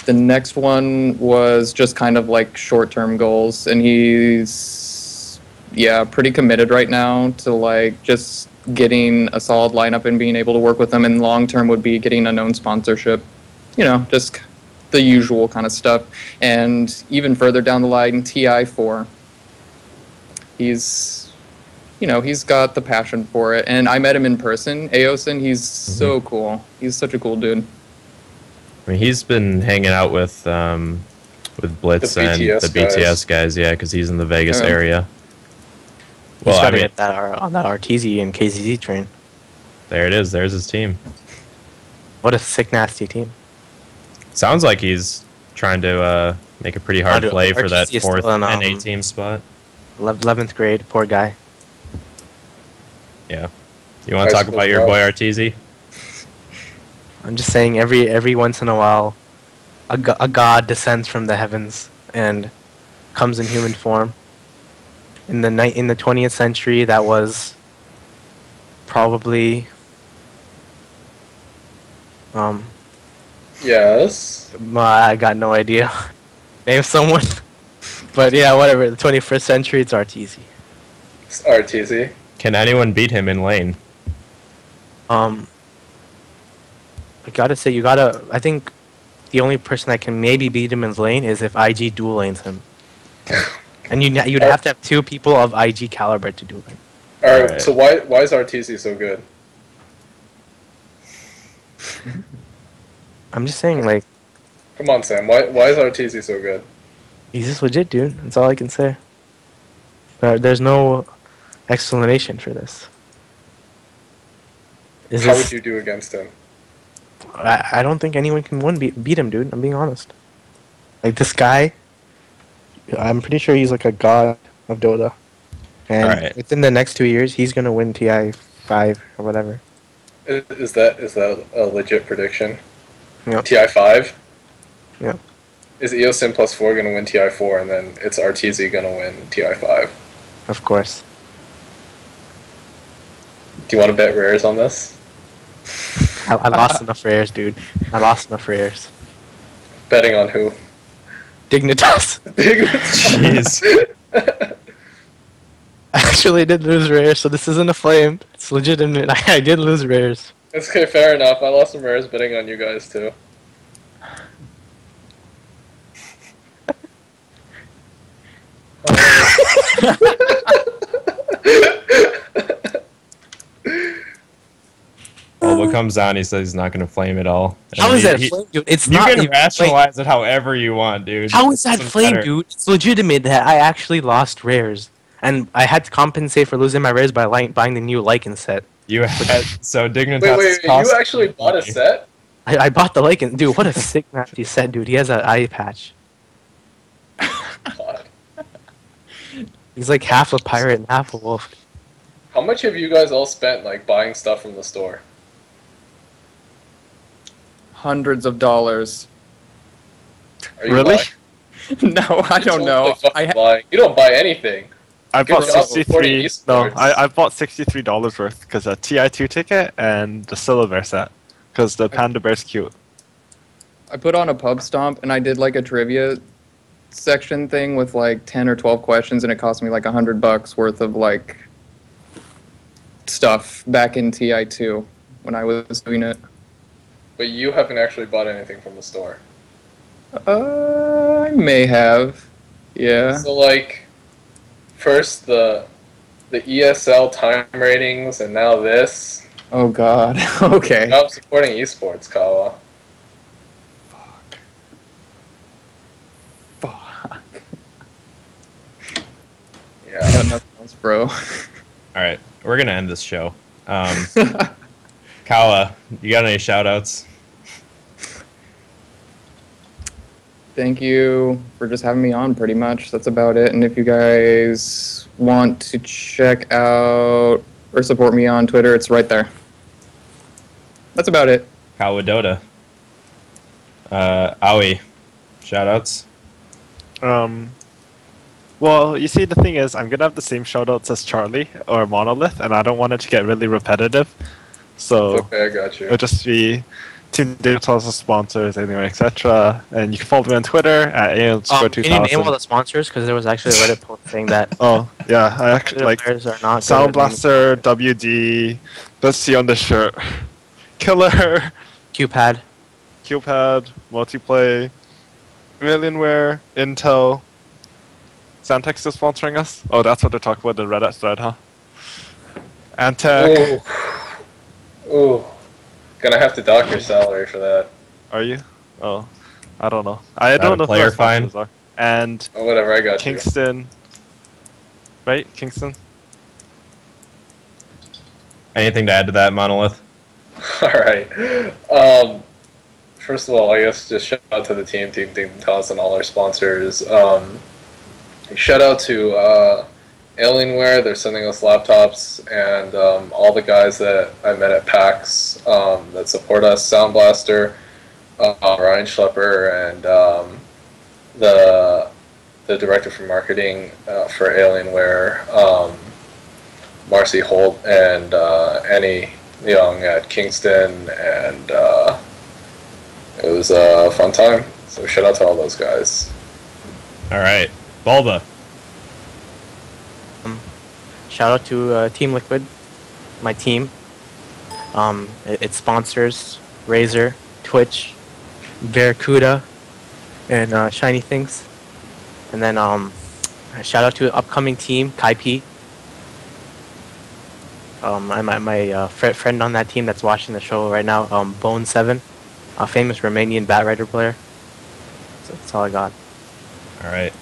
the next one was just kind of like short-term goals. And he's, yeah, pretty committed right now to like just getting a solid lineup and being able to work with them. And long-term would be getting a known sponsorship. You know, just the usual kind of stuff. And even further down the line, TI4. He's, you know, he's got the passion for it. And I met him in person, Eosin. He's so cool. He's such a cool dude. I mean, he's been hanging out with Blitz and the BTS guys, yeah, because he's in the Vegas area. Well, he's got to get that on that Arteezy and KZZ train. There it is. There's his team. What a sick, nasty team. Sounds like he's trying to make a pretty hard play for that 4th NA team spot. 11th grade, poor guy. Yeah. You want to talk about your boy Arteezy? I'm just saying, every once in a while, a god descends from the heavens and comes in human form. In the 20th century, that was probably Yes. I got no idea. Name someone. But yeah, whatever. The 21st century, it's Arteezy. It's Arteezy. Can anyone beat him in lane? I gotta say, I think the only person that can maybe beat him in lane is if IG dual lanes him. And you'd have to have 2 people of IG caliber to do it. Alright, so why is Arteezy so good? I'm just saying, like... Come on, Sam. Why is Arteezy so good? He's just legit, dude. That's all I can say. There's no explanation for this. How would you do against him? I don't think anyone can beat him, dude. I'm being honest. Like, this guy, I'm pretty sure he's like a god of Dota. And within the next 2 years, he's going to win TI 5 or whatever. Is that a legit prediction? Yep. TI 5? Yeah. Is Eosin +4 going to win TI 4 and then it's Arteezy going to win TI 5? Of course. Do you want to bet rares on this? I lost enough rares, dude. I lost enough rares. Betting on who? Dignitas. Jeez. I actually did lose rares, so this isn't a flame. It's legitimate. I did lose rares. It's okay, fair enough. I lost some rares betting on you guys too. Well, what comes down, he says he's not going to flame it all. How is that flame, dude? It's not. You can rationalize it however you want, dude. How is that flame, dude? It's legitimate that I actually lost rares. And I had to compensate for losing my rares by buying the new Lycan set. You had, so Dignitas. Wait, you actually bought a set? I bought the Lycan. Dude, what a sick, nasty set, dude. He has an eye patch. God. He's like half a pirate and half a wolf. How much have you guys all spent, like, buying stuff from the store? Hundreds of dollars. Are you Really? lying? No, I don't know. You don't buy anything. I bought Good job reporting 63. No, esports. I bought $63 worth because a TI2 ticket and the Silver set because the Panda Bear's cute. I put on a pub stomp and I did like a trivia section thing with like 10 or 12 questions and it cost me like $100 worth of like stuff back in TI2 when I was doing it. But you haven't actually bought anything from the store. I may have. Yeah. So, like, first the ESL time ratings, and now this. Oh God. Okay. Now I'm supporting esports, Kawa. Fuck. Yeah. I got nothing else, bro. All right, we're gonna end this show. Kawa, you got any shoutouts? Thank you for just having me on, pretty much. That's about it. And if you guys want to check out or support me on Twitter, it's right there. That's about it. Kawa Dota. Aoi, shoutouts? Well, you see, the thing is, I'm gonna have the same shoutouts as Charlie or Monolith, and I don't want it to get really repetitive. So Okay, I got you. it'll just be Team Data's sponsors anyway, etc. And you can follow me on Twitter at Can you name all AO2000. the sponsors? Because there was actually a Reddit post saying that Oh yeah, I actually the like players are not Sound good at naming Blaster, sponsors. WD. Let's see on the shirt. Killer, QPad. QPad, Multiplay, Alienware, Intel. Santex is sponsoring us. Oh, that's what they're talking about in the Reddit thread, huh? Antec. Ooh. Gonna have to dock your salary for that. Are you? Oh, I don't know. I Not don't a know who player our sponsors are. And Oh, whatever, I got Kingston. Right? Kingston? Anything to add to that, Monolith? you. Alright. First of all, I guess just shout out to the Team Toss, and all our sponsors. Shout out to Alienware, they're sending us laptops, and all the guys that I met at PAX that support us, Sound Blaster, Ryan Schlepper, and the director for marketing for Alienware, Marcy Holt, and Annie Young at Kingston, and it was a fun time. So shout out to all those guys. All right, Bulba. Shout out to Team Liquid, my team. It sponsors Razer, Twitch, Barracuda, and Shiny Things. And then shout out to an upcoming team, Kaipi. My friend on that team that's watching the show right now, Bone7, a famous Romanian Batrider player. So that's all I got. All right.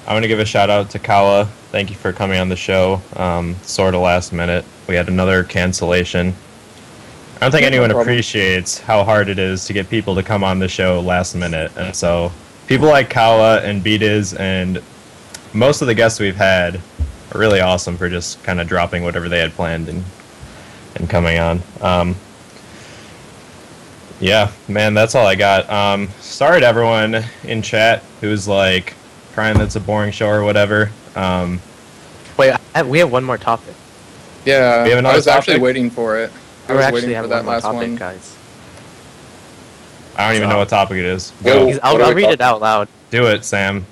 I want to give a shout out to Kawa. Thank you for coming on the show. Sort of last minute. We had another cancellation. I don't think No anyone problem. appreciates how hard it is to get people to come on the show last minute. And so people like Kawa and Beatiz and most of the guests we've had are really awesome for just kind of dropping whatever they had planned and coming on. Yeah, man, that's all I got. Sorry to everyone in chat who's like crying that's a boring show or whatever. Wait, we have one more topic. Yeah, We have another I was actually topic? waiting for it. I We was actually waiting have for one that more last topic, one. guys. I don't even know what topic it is. Whoa. Go. I'll read it out loud. Do it, Sam.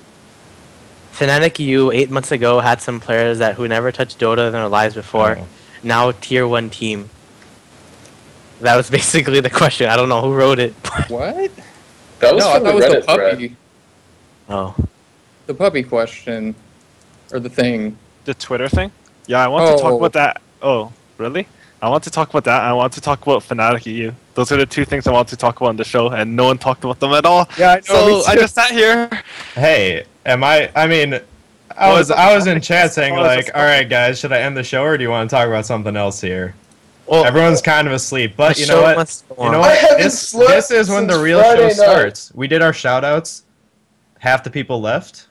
Fnatic EU 8 months ago had some players who never touched Dota in their lives before. Oh. Now tier 1 team. That was basically the question. I don't know who wrote it. What? That was No, I from thought the it was the Reddit thread. puppy. Oh. The puppy question. Or the thing. The Twitter thing? Yeah, I want to talk Oh. about that. Oh, really? I want to talk about that. I want to talk about Fnatic EU. Those are the two things I want to talk about on the show, and no one talked about them at all. Yeah, I know, So me I too. just sat here. Hey, I mean, I Well, was in chat saying well, it's like, just- all right, guys, should I end the show or do you want to talk about something else here? Well, Everyone's kind of asleep, but the you know show what? must go You know on. I what? haven't This slept is when the since real Friday show night. starts. We did our shoutouts. Half the people left.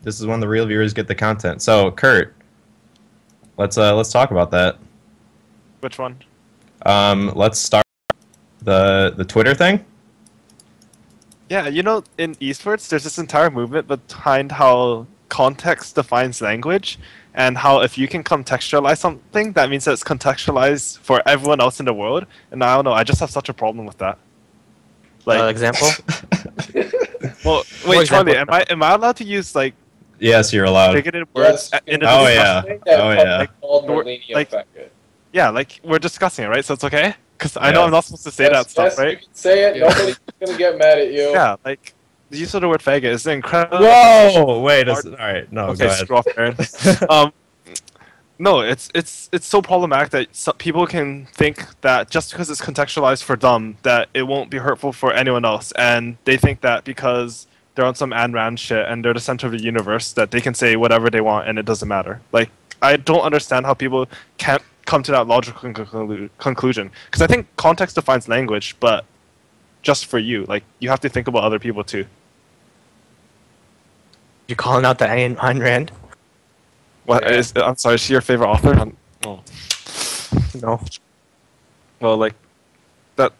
This is when the real viewers get the content. So, Kurt, let's talk about that. Which one? Let's start the Twitter thing. Yeah, you know, in esports, there's this entire movement behind how context defines language, and how if you can contextualize something, that means that it's contextualized for everyone else in the world. And I don't know, I just have such a problem with that. Like, example? well, For wait, example, Charlie, am I allowed to use like Yes, you're allowed. bigoted words Yes. in a Oh, discussion? yeah. Oh, yeah. Called The word- Merlini like- affected. Yeah, like we're discussing it, right? So it's okay? Because I know Yeah. I'm not supposed to say that stuff, You right? can say it. Yeah. Nobody's gonna get mad at you. Yeah, like the use of the word faggot is incredible. Whoa! Wait. All right. No. Okay, go ahead. screw off, Aaron. No, it's so problematic that some people can think that just because it's contextualized for them, that it won't be hurtful for anyone else, and they think that because they're on some Ayn Rand shit and they're the center of the universe, that they can say whatever they want and it doesn't matter. Like, I don't understand how people can't come to that logical conclusion. Because I think context defines language, but just for you, like you have to think about other people too. You calling out the Ayn Rand? What Yeah. is? I'm sorry, is she your favorite author? Oh. No. Well, like that.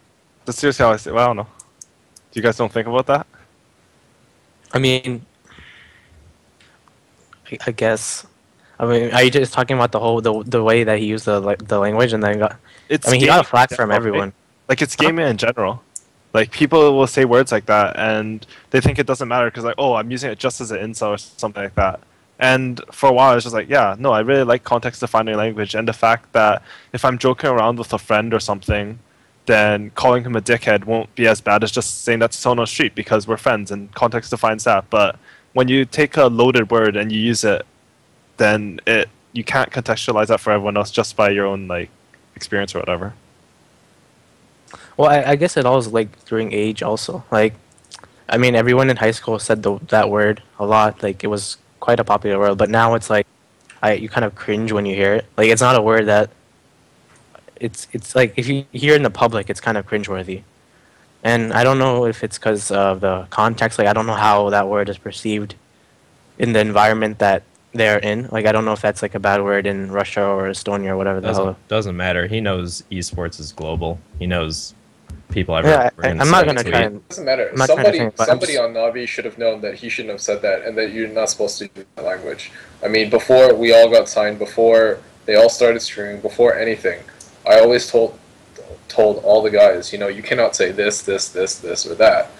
That's seriously how I say. Well, I don't know. You guys don't think about that? I mean, I guess I mean, are you just talking about the way that he used the language and then got? It's I mean, he got a gaming flag in from general, everyone. right? Like it's gaming in general. Like people will say words like that, and they think it doesn't matter because like, oh, I'm using it just as an insult or something like that. And for a while, it's just like, yeah, no, I really like context-defining language, and the fact that if I'm joking around with a friend or something, then calling him a dickhead won't be as bad as just saying that to someone on the street because we're friends and context defines that. But when you take a loaded word and you use it, then you can't contextualize that for everyone else just by your own like experience or whatever. Well, I guess it all is like during age also. Like, I mean, everyone in high school said that word a lot. Like, it was quite a popular word. But now it's like, you kind of cringe when you hear it. Like, it's not a word that. It's like if you hear it in the public, it's kind of cringeworthy. And I don't know if it's because of the context. Like, I don't know how that word is perceived in the environment that they're in. Like, I don't know if that's like a bad word in Russia or Estonia or whatever the hell. Doesn't matter. He knows esports is global. He knows people everywhere. Yeah, I'm not gonna try. It doesn't matter. I'm not trying to think, but Somebody on Navi should have known that he shouldn't have said that, and that you're not supposed to use that language. I mean, before we all got signed, before they all started streaming, before anything, I always told all the guys, you know, you cannot say this, or that.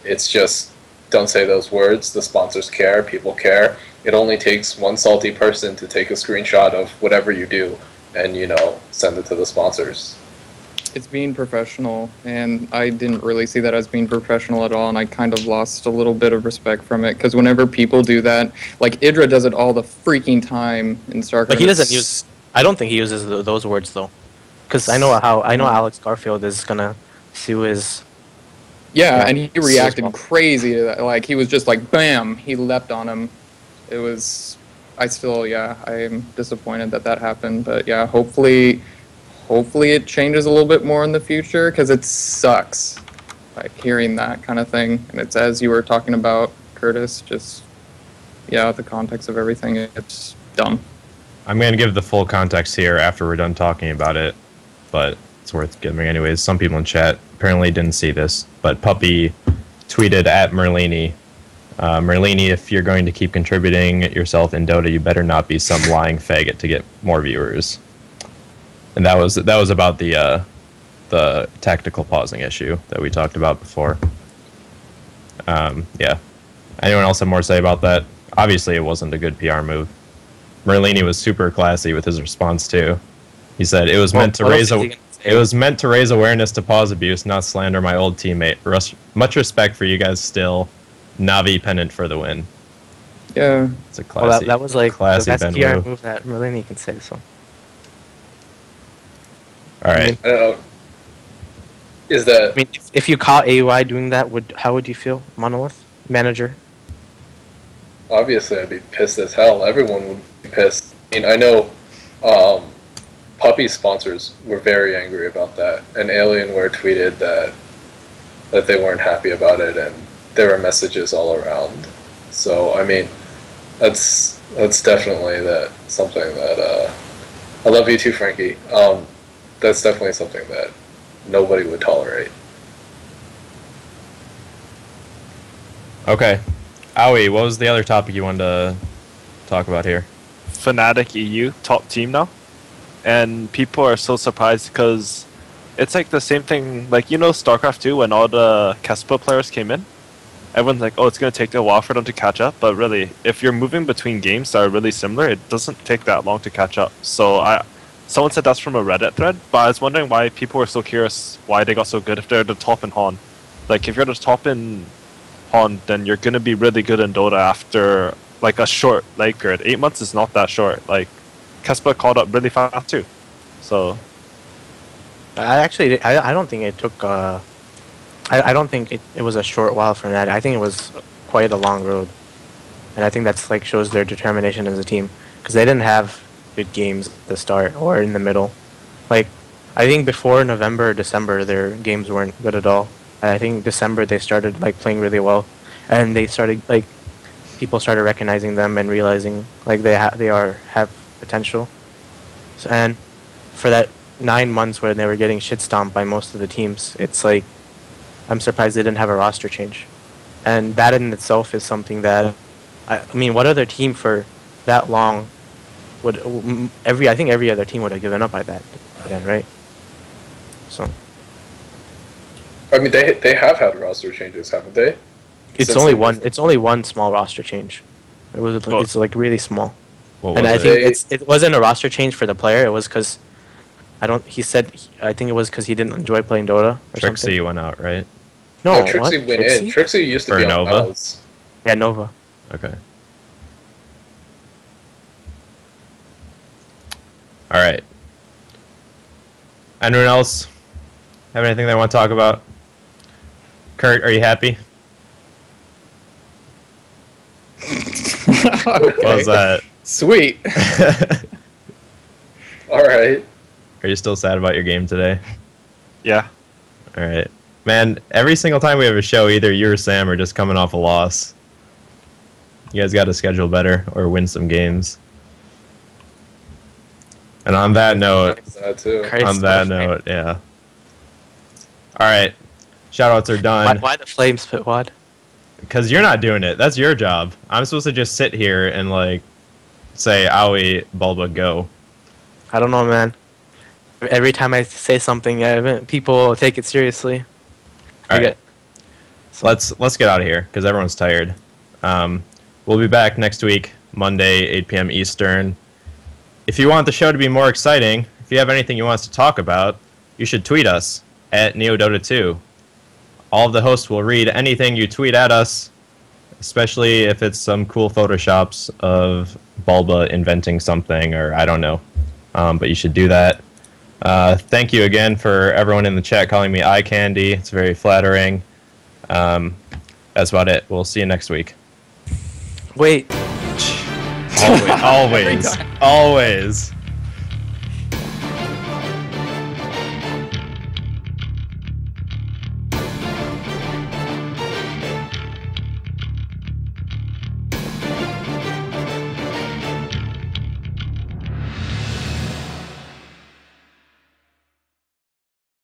It's just don't say those words. The sponsors care. People care. It only takes one salty person to take a screenshot of whatever you do, and you know, send it to the sponsors. It's being professional, and I didn't really see that as being professional at all, and I kind of lost a little bit of respect from it, because whenever people do that, like Idra does it all the freaking time in StarCraft. But he doesn't use. I don't think he uses those words though, because I know Alex Garfield is gonna sue his. Yeah, and he reacted crazy to that. Like, he was just like, bam, he leapt on him. It was. I am disappointed that happened, but yeah, hopefully it changes a little bit more in the future, because it sucks, like, hearing that kind of thing. And it's, as you were talking about, Curtis, just, yeah, the context of everything, it's dumb. I'm going to give the full context here after we're done talking about it, but it's worth giving anyways. Some people in chat apparently didn't see this, but Puppey tweeted at Merlini, Merlini, if you're going to keep contributing yourself in Dota, you better not be some lying faggot to get more viewers. And that was about the tactical pausing issue that we talked about before. Yeah. Anyone else have more to say about that? Obviously, it wasn't a good PR move. Merlini was super classy with his response too. He said it was meant to raise awareness to pause abuse, not slander my old teammate. Much respect for you guys still. Navi pennant for the win. Yeah. It's a classy. Well, that was like the best Ben PR move that Merlini can say. So. All right. I don't know. Is that? I mean, if you caught AUI doing that, how would you feel, Monolith manager? Obviously, I'd be pissed as hell. Everyone would be pissed. I mean, I know Puppey's sponsors were very angry about that, and Alienware tweeted that they weren't happy about it, and there were messages all around. So, I mean, that's definitely something that I love you too, Frankie. That's definitely something that nobody would tolerate. Okay. Aoi, what was the other topic you wanted to talk about here? Fnatic EU, top team now. And people are so surprised because it's like the same thing, like, you know, StarCraft 2 when all the Kespa players came in? Everyone's like, oh, it's going to take a while for them to catch up. But really, if you're moving between games that are really similar, it doesn't take that long to catch up. So someone said that's from a Reddit thread, but I was wondering why people were so curious why they got so good if they're the top in Han. Like, if you're the top in Han, then you're going to be really good in Dota after, like, a short late grid. 8 months is not that short. Like, Kespa caught up really fast, too. So... I don't think it took... I don't think it was a short while from that. I think it was quite a long road. And I think that's, like, shows their determination as a team. Because they didn't have good games at the start or in the middle. Like, I think before November or December, their games weren't good at all. And I think December they started, like, playing really well. And they started, like, people started recognizing them and realizing, like, they have potential. So, and for that 9 months where they were getting shit stomped by most of the teams, it's like, I'm surprised they didn't have a roster change. And that in itself is something that, I mean, what other team for that long would I think every other team would have given up by that then, right? So I mean, they have had roster changes, haven't they? it's Since only they- one. It's only one small roster change. It's like really small. What And was I it? think it wasn't a roster change for the player. It was because I think it was because he didn't enjoy playing Dota or Trixie something. went out, right? No, No, Trixie what? went in. Trixie used to For be on Nova? Valves. Yeah, Nova. Okay. All right. Anyone else have anything they want to talk about? Kurt, are you happy? What was that? Sweet. All right. Are you still sad about your game today? Yeah. All right. Man, every single time we have a show, either you or Sam are just coming off a loss. You guys got to schedule better or win some games. And on that note, That too. Christ, on that note, yeah. All right. Shoutouts are done. Why the flame spit-wad? Because you're not doing it. That's your job. I'm supposed to just sit here and, like, say, owie, Bulba, go. I don't know, man. Every time I say something, people take it seriously. All right. So let's get out of here because everyone's tired. We'll be back next week, Monday, 8 p.m. Eastern. If you want the show to be more exciting, if you have anything you want us to talk about, you should tweet us at NEO Dota 2. All of the hosts will read anything you tweet at us, especially if it's some cool photoshops of Bulba inventing something, or I don't know. But you should do that. Thank you again for everyone in the chat calling me eye candy. It's very flattering. That's about it. We'll see you next week. Wait. Always. Always.